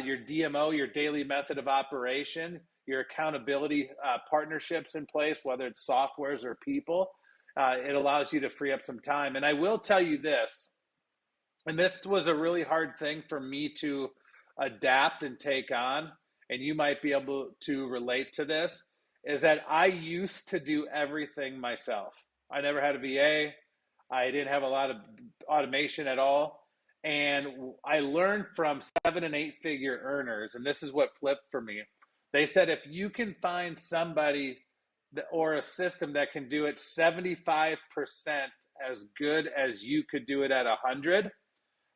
your DMO, your daily method of operation, your accountability partnerships in place, whether it's softwares or people, it allows you to free up some time. And I will tell you this, and this was a really hard thing for me to adapt and take on, and you might be able to relate to this, is that I used to do everything myself. I never had a VA. I didn't have a lot of automation at all. And I learned from 7- and 8-figure earners, and this is what flipped for me. They said, if you can find somebody or a system that can do it 75% as good as you could do it at 100,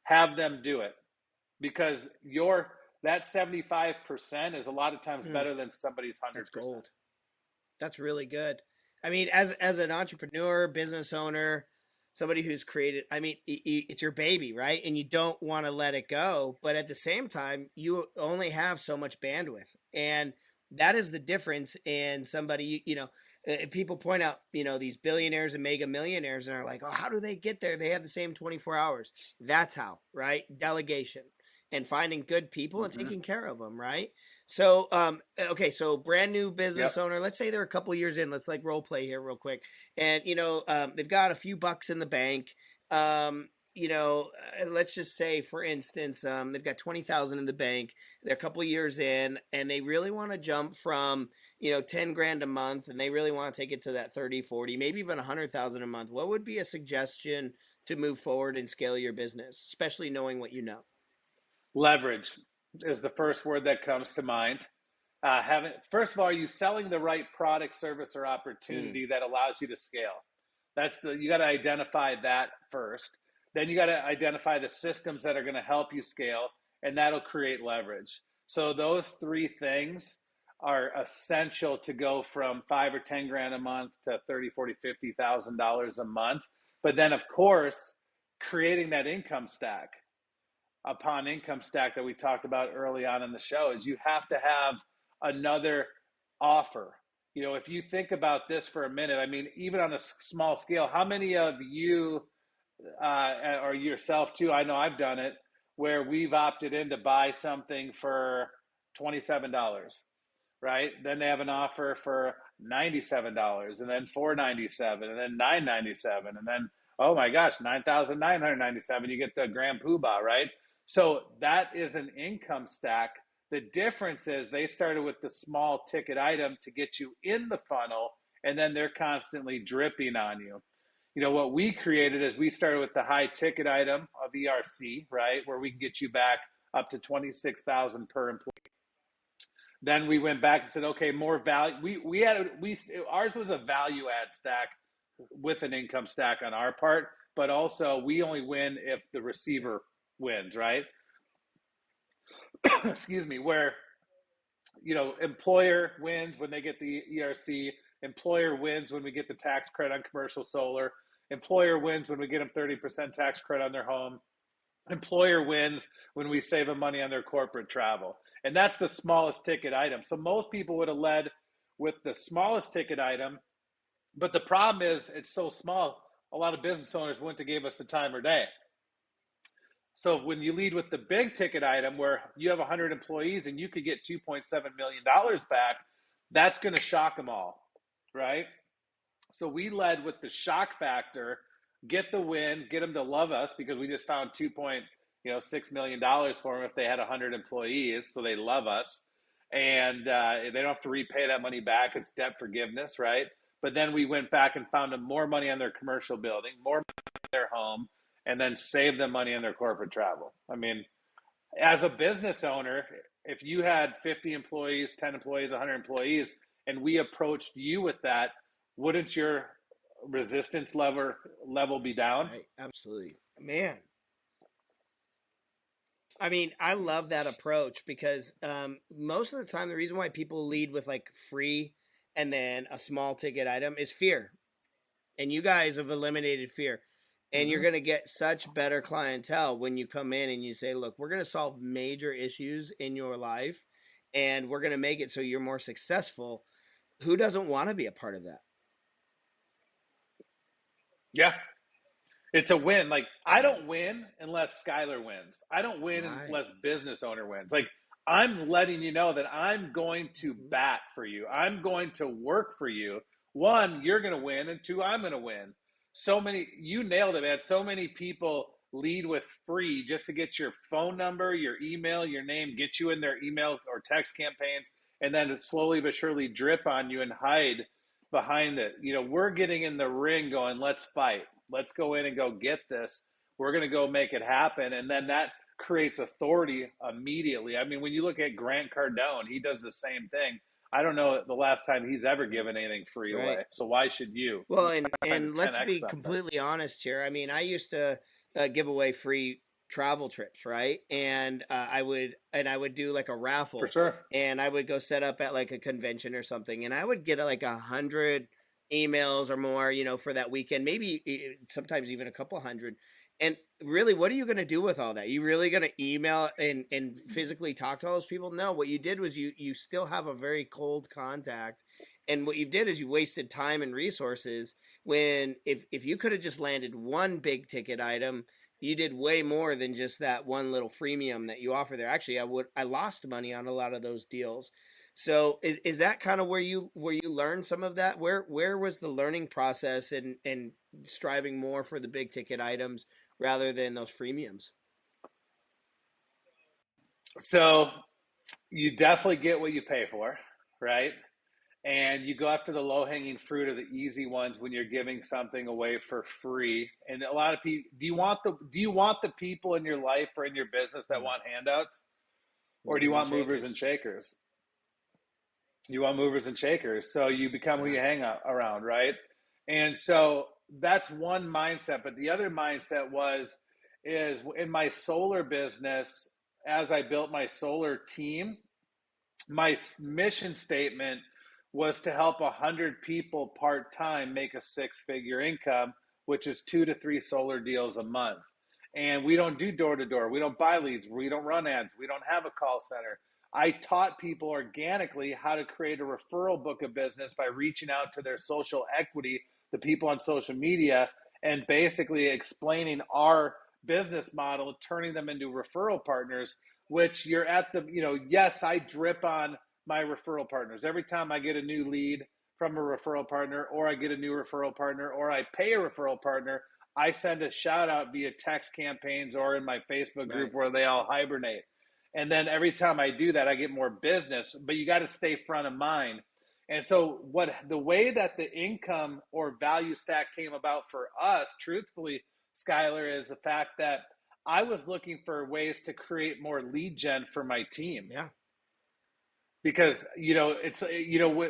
have them do it, because that 75% is a lot of times better than somebody's 100%. That's gold. That's really good. I mean, as an entrepreneur, business owner, somebody who's created, I mean, it's your baby, right? And you don't want to let it go, but at the same time, you only have so much bandwidth, and that is the difference in somebody. People point out, these billionaires and mega millionaires, and are like, oh, how do they get there? They have the same 24 hours. That's how, right? Delegation and finding good people and taking care of them, right? So, okay, so brand new business owner, let's say they're a couple years in, let's like role play here real quick. And, they've got a few bucks in the bank. Let's just say, for instance, they've got 20,000 in the bank. They're a couple of years in, and they really want to jump from, 10 grand a month, and they really want to take it to that 30, 40, maybe even 100,000 a month. What would be a suggestion to move forward and scale your business, especially knowing what you know? Leverage is the first word that comes to mind. First of all, are you selling the right product, service, or opportunity that allows you to scale? You got to identify that first. Then you got to identify the systems that are going to help you scale, and that'll create leverage. So those three things are essential to go from 5 or 10 grand a month to 30, 40, $50,000 a month. But then, of course, creating that income stack upon income stack that we talked about early on in the show is you have to have another offer. If you think about this for a minute, I mean, even on a small scale, how many of you or yourself too, I know I've done it, where we've opted in to buy something for $27, right? Then they have an offer for $97, and then $497, and then $997, and then, oh my gosh, $9,997, you get the grand poobah, right? So that is an income stack. The difference is they started with the small ticket item to get you in the funnel, and then they're constantly dripping on you. What we created is we started with the high ticket item of ERC, right, where we can get you back up to $26,000 per employee. Then we went back and said, okay, more value. Ours was a value add stack with an income stack on our part, but also we only win if the receiver wins, right? Excuse me, where employer wins when they get the ERC, employer wins when we get the tax credit on commercial solar, employer wins when we get them 30% tax credit on their home, employer wins when we save them money on their corporate travel. And that's the smallest ticket item. So most people would have led with the smallest ticket item, but the problem is it's so small, a lot of business owners wouldn't have gave us the time or day. So when you lead with the big ticket item where you have 100 employees and you could get $2.7 million back, that's going to shock them all, right? So we led with the shock factor, get the win, get them to love us because we just found $2.6 million for them if they had 100 employees, so they love us. And they don't have to repay that money back. It's debt forgiveness, right? But then we went back and found them more money on their commercial building, more money on their home, and then save them money on their corporate travel. I mean, as a business owner, if you had 50 employees, 10 employees, 100 employees, and we approached you with that, wouldn't your resistance level be down? Right. Absolutely. Man. I mean, I love that approach because most of the time, the reason why people lead with like free and then a small ticket item is fear. And you guys have eliminated fear. And you're going to get such better clientele when you come in and you say, look, we're going to solve major issues in your life and we're going to make it so you're more successful. Who doesn't want to be a part of that? Yeah. It's a win. Like, I don't win unless Skylar wins. I don't win unless business owner wins. Like, I'm letting you know that I'm going to bat for you. I'm going to work for you. One, you're going to win, and two, I'm going to win. You nailed it, man. So many people lead with free just to get your phone number, your email, your name, get you in their email or text campaigns, and then slowly but surely drip on you and hide behind it. We're getting in the ring going, let's fight. Let's go in and go get this. We're going to go make it happen. And then that creates authority immediately. I mean, when you look at Grant Cardone, he does the same thing. I don't know the last time he's ever given anything free away. So why should you? Well, and let's be completely honest here. I mean, I used to give away free travel trips, right? And I would do like a raffle for sure. And I would go set up at like a convention or something, and I would get like 100 emails or more, for that weekend, maybe sometimes even a couple hundred. And really, what are you going to do with all that? You really going to email and physically talk to all those people? No, what you did was you still have a very cold contact. And what you did is you wasted time and resources when if you could have just landed one big ticket item, you did way more than just that one little freemium that you offer there. Actually, I lost money on a lot of those deals. So is that kind of where you learned some of that? Where was the learning process and striving more for the big ticket items rather than those freemiums? So you definitely get what you pay for, right? And you go after the low-hanging fruit or the easy ones when you're giving something away for free. And a lot of people, do you want the people in your life or in your business that want handouts, or do you want movers and shakers? You want movers and shakers. So you become who you hang around, right? And so that's one mindset. But the other mindset is in my solar business, as I built my solar team, my mission statement was to help 100 people part-time make a six-figure income, which is 2 to 3 solar deals a month. And we don't do door-to-door. We don't buy leads. We don't run ads. We don't have a call center. I taught people organically how to create a referral book of business by reaching out to their social equity, the people on social media, and basically explaining our business model, turning them into referral partners, which you're at the, yes, I drip on my referral partners. Every time I get a new lead from a referral partner, or I get a new referral partner, or I pay a referral partner, I send a shout out via text campaigns or in my Facebook group where they all hibernate. And then every time I do that, I get more business, but you got to stay front of mind. And so the way that the income or value stack came about for us, truthfully, Skylar, is the fact that I was looking for ways to create more lead gen for my team. Yeah. because it's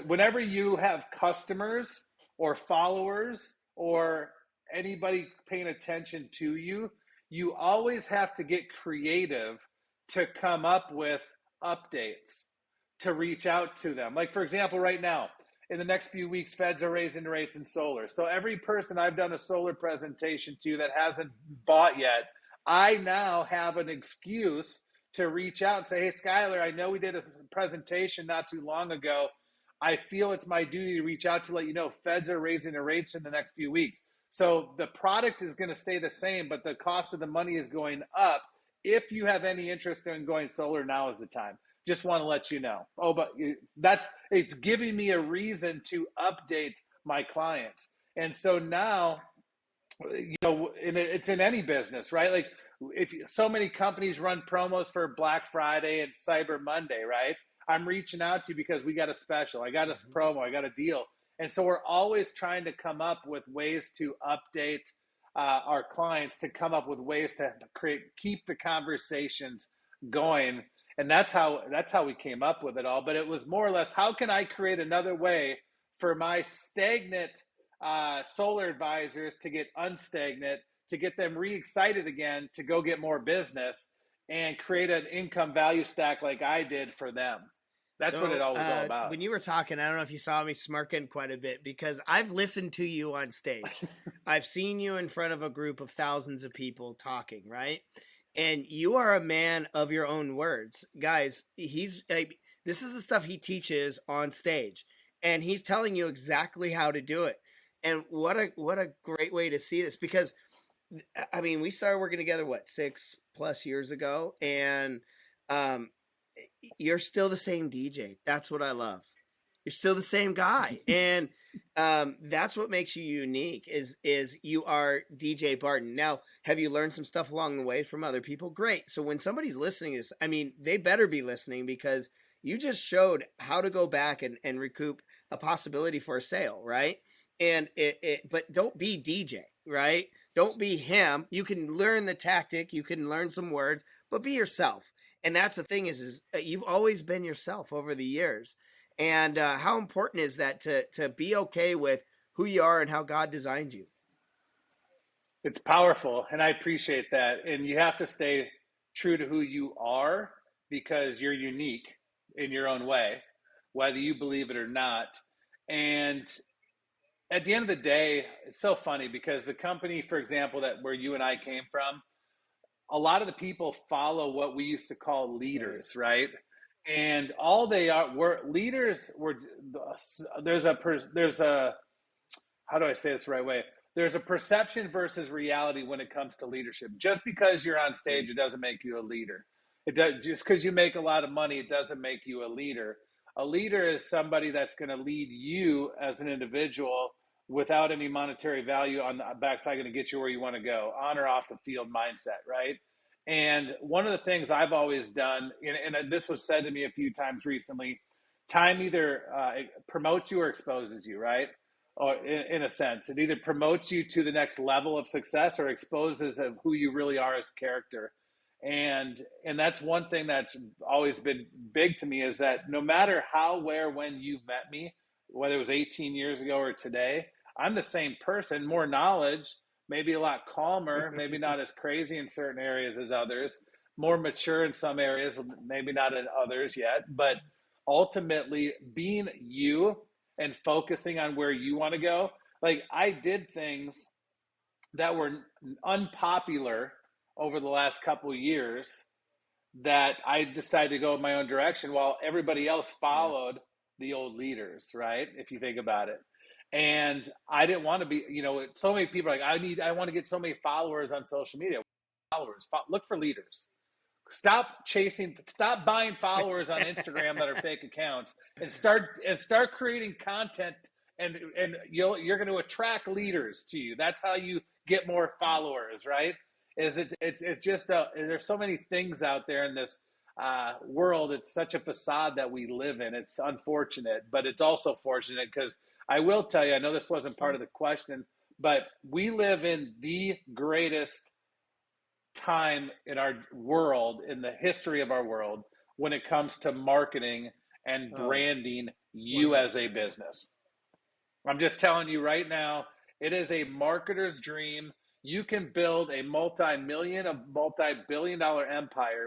whenever you have customers or followers or anybody paying attention to you, you always have to get creative to come up with updates to reach out to them. Like, for example, right now, in the next few weeks, feds are raising rates in solar. So every person I've done a solar presentation to that hasn't bought yet, I now have an excuse to reach out and say, hey, Skylar, I know we did a presentation not too long ago. I feel it's my duty to reach out to let you know feds are raising the rates in the next few weeks. So the product is going to stay the same, but the cost of the money is going up. If you have any interest in going solar, now is the time. Just want to let you know. Oh, but it's giving me a reason to update my clients. And so now, it's in any business, right? Like, if so many companies run promos for Black Friday and Cyber Monday, right? I'm reaching out to you because we got a special, I got a promo, I got a deal. And so we're always trying to come up with ways to update our clients, to come up with ways to keep the conversations going. And that's how we came up with it all. But it was more or less, how can I create another way for my stagnant solar advisors to get unstagnant, to get them re-excited again, to go get more business and create an income value stack like I did for them. That's what it all was all about. When you were talking, I don't know if you saw me smirking quite a bit because I've listened to you on stage. I've seen you in front of a group of thousands of people talking, right? And you are a man of your own words. Guys, this is the stuff he teaches on stage. And he's telling you exactly how to do it. And what a great way to see this, because I mean, we started working together, 6+ years ago, and you're still the same DJ. That's what I love. You're still the same guy. And that's what makes you unique is you are DJ Barton. Now, have you learned some stuff along the way from other people? Great. So when somebody's listening to this, I mean, they better be listening, because you just showed how to go back and recoup a possibility for a sale, right? And but don't be DJ, right? Don't be him. You can learn the tactic, you can learn some words, but be yourself. And that's the thing is you've always been yourself over the years. And how important is that to be okay with who you are and how God designed you? It's powerful, and I appreciate that. And you have to stay true to who you are, because you're unique in your own way, whether you believe it or not. And at the end of the day, it's so funny because the company, for example, where you and I came from, a lot of the people follow what we used to call leaders, right? And all they were leaders were, there's a, how do I say this the right way? There's a perception versus reality when it comes to leadership. Just because you're on stage, it doesn't make you a leader. Just because you make a lot of money, it doesn't make you a leader. A leader is somebody that's going to lead you as an individual without any monetary value on the backside, going to get you where you want to go, on or off the field mindset, right? And one of the things I've always done, and this was said to me a few times recently, time either promotes you or exposes you, right? Or in a sense, it either promotes you to the next level of success or exposes of who you really are as a character. And that's one thing that's always been big to me, is that no matter how, where, when you've met me, whether it was 18 years ago or today, I'm the same person, more knowledge, maybe a lot calmer, maybe not as crazy in certain areas as others, more mature in some areas, maybe not in others yet, but ultimately being you and focusing on where you want to go. Like, I did things that were unpopular over the last couple of years that I decided to go in my own direction while everybody else followed the old leaders, right? If you think about it. And I didn't want to be, so many people are like, I want to get so many followers on social media. Look for leaders. Stop buying followers on Instagram that are fake accounts, and start creating content, and you're going to attract leaders to you. That's how you get more followers, right? It's just there's so many things out there in this world. It's such a facade that we live in. It's unfortunate, but it's also fortunate, because I will tell you, I know this wasn't part of the question, but we live in the greatest time in our world, in the history of our world, when it comes to marketing and Oh, branding you as a 100%. business. I'm just telling you right now, it is a marketer's dream. You can build a multi-billion dollar empire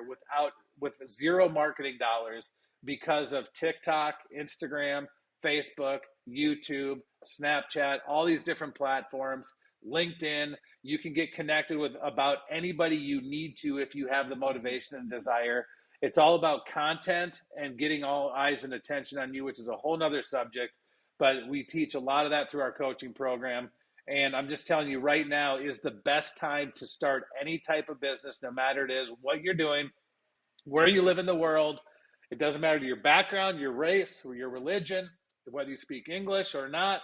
with zero marketing dollars because of TikTok, Instagram, Facebook, YouTube, Snapchat, all these different platforms, LinkedIn. You can get connected with about anybody you need to if you have the Mhm. motivation and desire. It's all about content and getting all eyes and attention on you, which is a whole nother subject, but we teach a lot of that through our coaching program. And I'm just telling you right now is the best time to start any type of business, no matter it is what you're doing, where you live in the world. It doesn't matter your background, your race, or your religion, whether you speak English or not.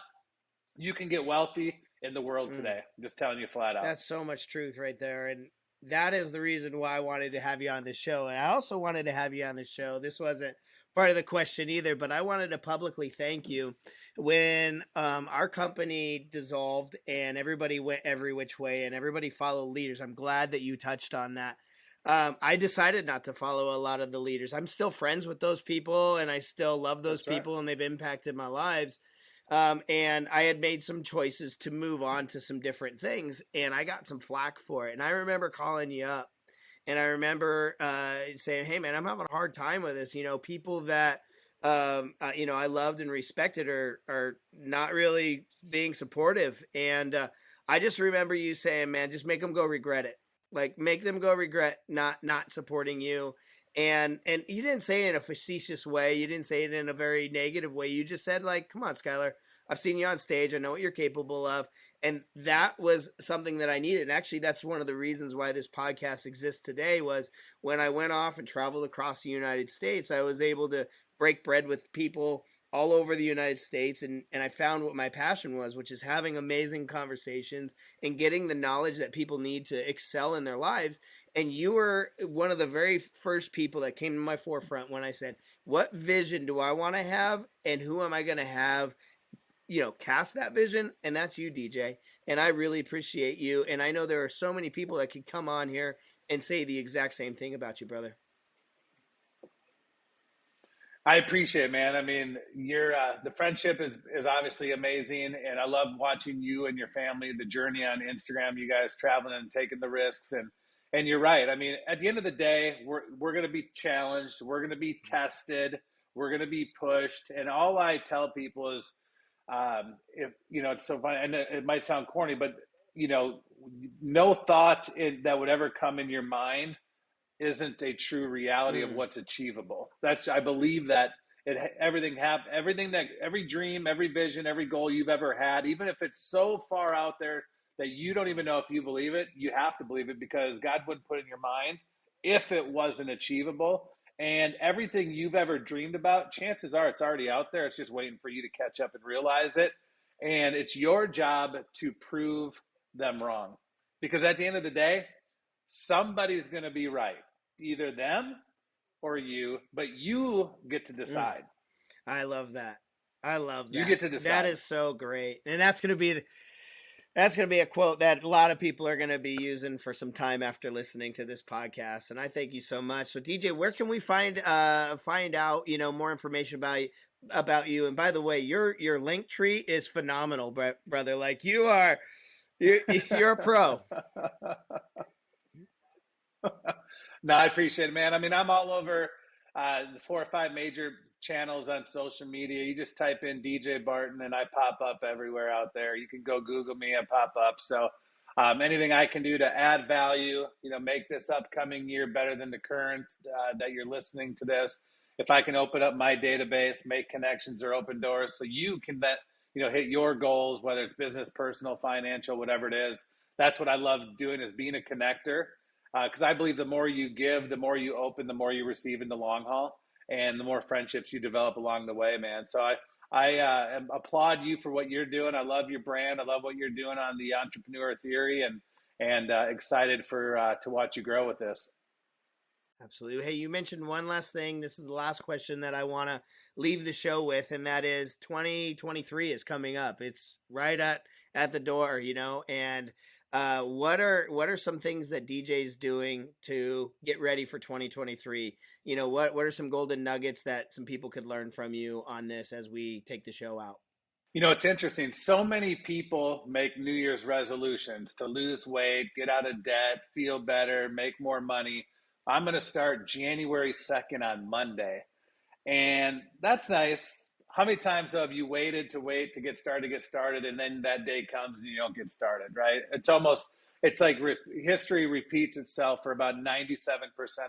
You can get wealthy in the world Mm. today. I'm just telling you flat out. That's so much truth right there. And that is the reason why I wanted to have you on the show. And I also wanted to have you on the show. This wasn't part of the question either, but I wanted to publicly thank you. When our company dissolved and everybody went every which way and everybody followed leaders, I'm glad that you touched on that. I decided not to follow a lot of the leaders. I'm still friends with those people and I still love those That's right. people and they've impacted my lives. And I had made some choices to move on to some different things, and I got some flack for it. And I remember calling you up, and I remember saying, "Hey, man, I'm having a hard time with this. You know, people that I loved and respected are not really being supportive." And I just remember you saying, "Man, just make them go regret it. Like, make them go regret not supporting you." And you didn't say it in a facetious way. You didn't say it in a very negative way. You just said, like, come on, Skylar, I've seen you on stage. I know what you're capable of. And that was something that I needed. And actually, that's one of the reasons why this podcast exists today was when I went off and traveled across the United States, I was able to break bread with people all over the United States. And I found what my passion was, which is having amazing conversations and getting the knowledge that people need to excel in their lives. And you were one of the very first people that came to my forefront when I said, what vision do I want to have and who am I going to have, cast that vision? And that's you, DJ. And I really appreciate you. And I know there are so many people that could come on here and say the exact same thing about you, brother. I appreciate it, man. I mean, the friendship is obviously amazing, and I love watching you and your family, the journey on Instagram, you guys traveling and taking the risks, and you're right. I mean, at the end of the day, we're going to be challenged, we're going to be tested, we're going to be pushed, and all I tell people is, if it's so funny, and it might sound corny, but you know, no thought that would ever come in your mind isn't a true reality of Mm, what's achievable. That's I believe that everything that every dream, every vision, every goal you've ever had, even if it's so far out there that you don't even know if you believe it, you have to believe it because God wouldn't put it in your mind if it wasn't achievable. And everything you've ever dreamed about, chances are it's already out there. It's just waiting for you to catch up and realize it. And it's your job to prove them wrong. Because at the end of the day, somebody's going to be right, either them or you, but you get to mm. decide. I love that. I love You that. get to That decide. is so great. And that's going to be a quote that a lot of people are going to be using for some time after listening to this podcast. And I thank you so much. So DJ, where can we find out, more information about you? And by the way, your link tree is phenomenal, brother. Like you're a pro. No, I appreciate it, man. I mean, I'm all over the 4 or 5 major channels on social media. You just type in DJ Barton and I pop up everywhere out there. You can go Google me and pop up. So anything I can do to add value, make this upcoming year better than the current that you're listening to this. If I can open up my database, make connections or open doors so you can then, hit your goals, whether it's business, personal, financial, whatever it is. That's what I love doing is being a connector because I believe the more you give, the more you open, the more you receive in the long haul, and the more friendships you develop along the way, man. So I applaud you for what you're doing. I love your brand. I love what you're doing on the entrepreneur theory, and excited for to watch you grow with this. Absolutely. Hey, you mentioned one last thing. This is the last question that I want to leave the show with, and that is 2023 is coming up. It's right at the door, and What are some things that DJ's doing to get ready for 2023? What are some golden nuggets that some people could learn from you on this as we take the show out? It's interesting. So many people make New Year's resolutions to lose weight, get out of debt, feel better, make more money. I'm going to start January 2nd on Monday. And that's nice. How many times have you wait to get started, and then that day comes and you don't get started, right? It's like history repeats itself for about 97%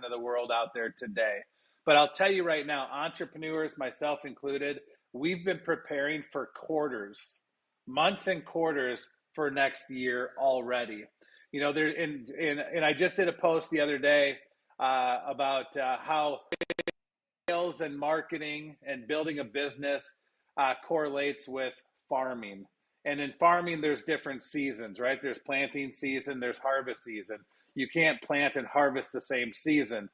of the world out there today. But I'll tell you right now, entrepreneurs, myself included, we've been preparing for quarters, months and quarters for next year already. And I just did a post the other day about how sales and marketing and building a business correlates with farming. And in farming, there's different seasons, right? There's planting season, there's harvest season. You can't plant and harvest the same season.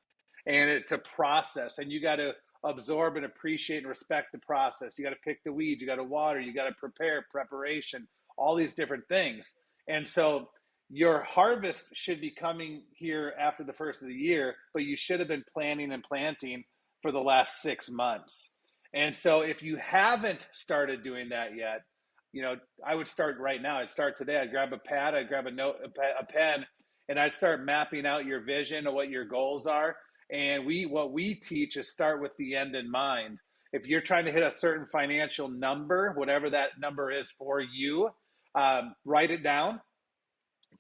And it's a process, and you got to absorb and appreciate and respect the process. You got to pick the weeds, you got to water, you got to preparation, all these different things. And so your harvest should be coming here after the first of the year, but you should have been planning and planting for the last 6 months. And so if you haven't started doing that yet, I would start right now. I'd start today. I'd grab a pad, I'd grab a pen, and I'd start mapping out your vision of what your goals are. And what we teach is start with the end in mind. If you're trying to hit a certain financial number, whatever that number is for you, write it down,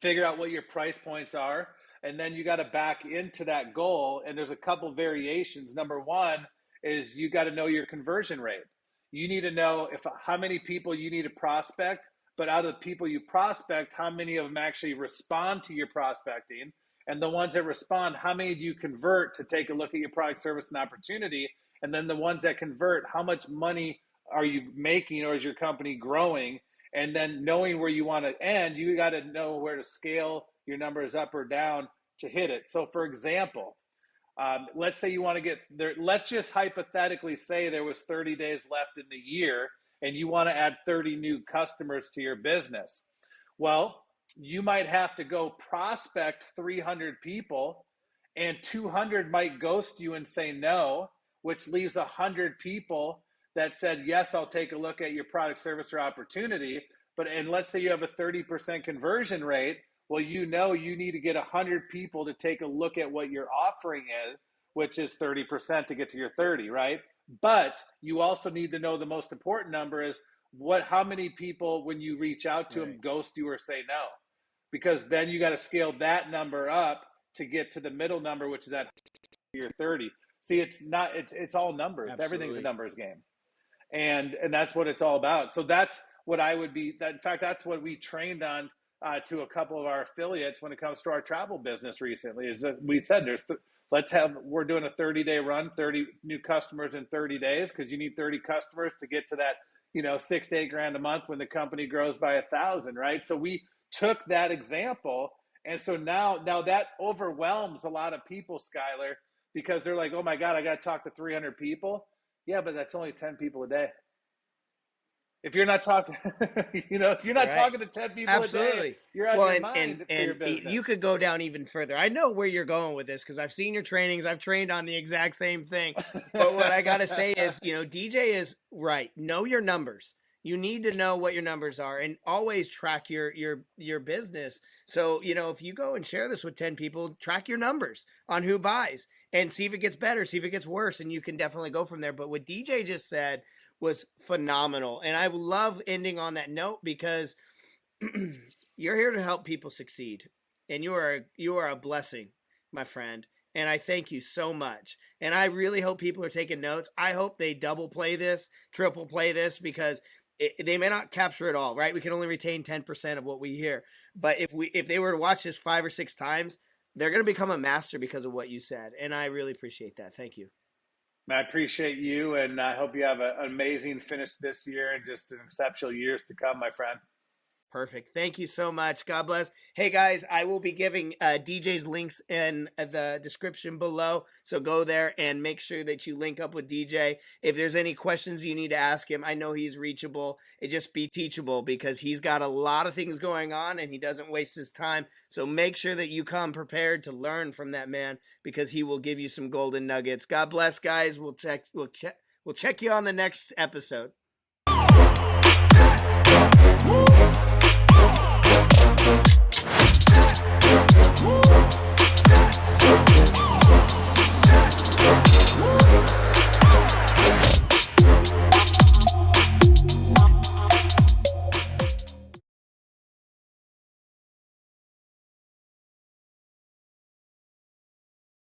figure out what your price points are, and then you got to back into that goal. And there's a couple variations. Number one is you got to know your conversion rate. You need to know how many people you need to prospect, but out of the people you prospect, how many of them actually respond to your prospecting? And the ones that respond, how many do you convert to take a look at your product, service, and opportunity? And then the ones that convert, how much money are you making, or is your company growing? And then knowing where you want to end, you got to know where to scale your numbers up or down to hit it. So for example, let's say you want to get there. Let's just hypothetically say there was 30 days left in the year and you want to add 30 new customers to your business. Well, you might have to go prospect 300 people, and 200 might ghost you and say no, which leaves 100 people that said, yes, I'll take a look at your product, service, or opportunity. And let's say you have a 30% conversion rate. Well, you need to get 100 people to take a look at what your offering is, which is 30% to get to your 30, right? But you also need to know the most important number is how many people, when you reach out to them, ghost you or say no. Because then you got to scale that number up to get to the middle number, which is at your 30. See, it's all numbers. Absolutely. Everything's a numbers game. And that's what it's all about. So that's what in fact, that's what we trained on to a couple of our affiliates when it comes to our travel business recently, is that we said we're doing a 30-day run, 30 new customers in 30 days, because you need 30 customers to get to that, $6 to $8 grand a month when the company grows by 1,000, right? So we took that example. And so now that overwhelms a lot of people, Skylar, because they're like, oh my God, I got to talk to 300 people. Yeah, but that's only 10 people a day. If you're not talking, talking to 10 people Absolutely. a day, you're out of your mind for your business. You could go down even further. I know where you're going with this because I've seen your trainings. I've trained on the exact same thing. But what I got to say is, DJ is right. Know your numbers. You need to know what your numbers are and always track your business. So, if you go and share this with 10 people, track your numbers on who buys and see if it gets better, see if it gets worse, and you can definitely go from there. But what DJ just said was phenomenal. And I love ending on that note because you're here to help people succeed. And you are a blessing, my friend. And I thank you so much. And I really hope people are taking notes. I hope they double play this, triple play this, because they may not capture it all, right? We can only retain 10% of what we hear. But if they were to watch this 5 or 6 times, they're going to become a master because of what you said. And I really appreciate that. Thank you. I appreciate you, and I hope you have an amazing finish this year and just an exceptional years to come, my friend. Perfect. Thank you so much. God bless. Hey guys, I will be giving DJ's links in the description below. So go there and make sure that you link up with DJ. If there's any questions you need to ask him, I know he's reachable. It just be teachable because he's got a lot of things going on and he doesn't waste his time. So make sure that you come prepared to learn from that man because he will give you some golden nuggets. God bless, guys. We'll check you on the next episode.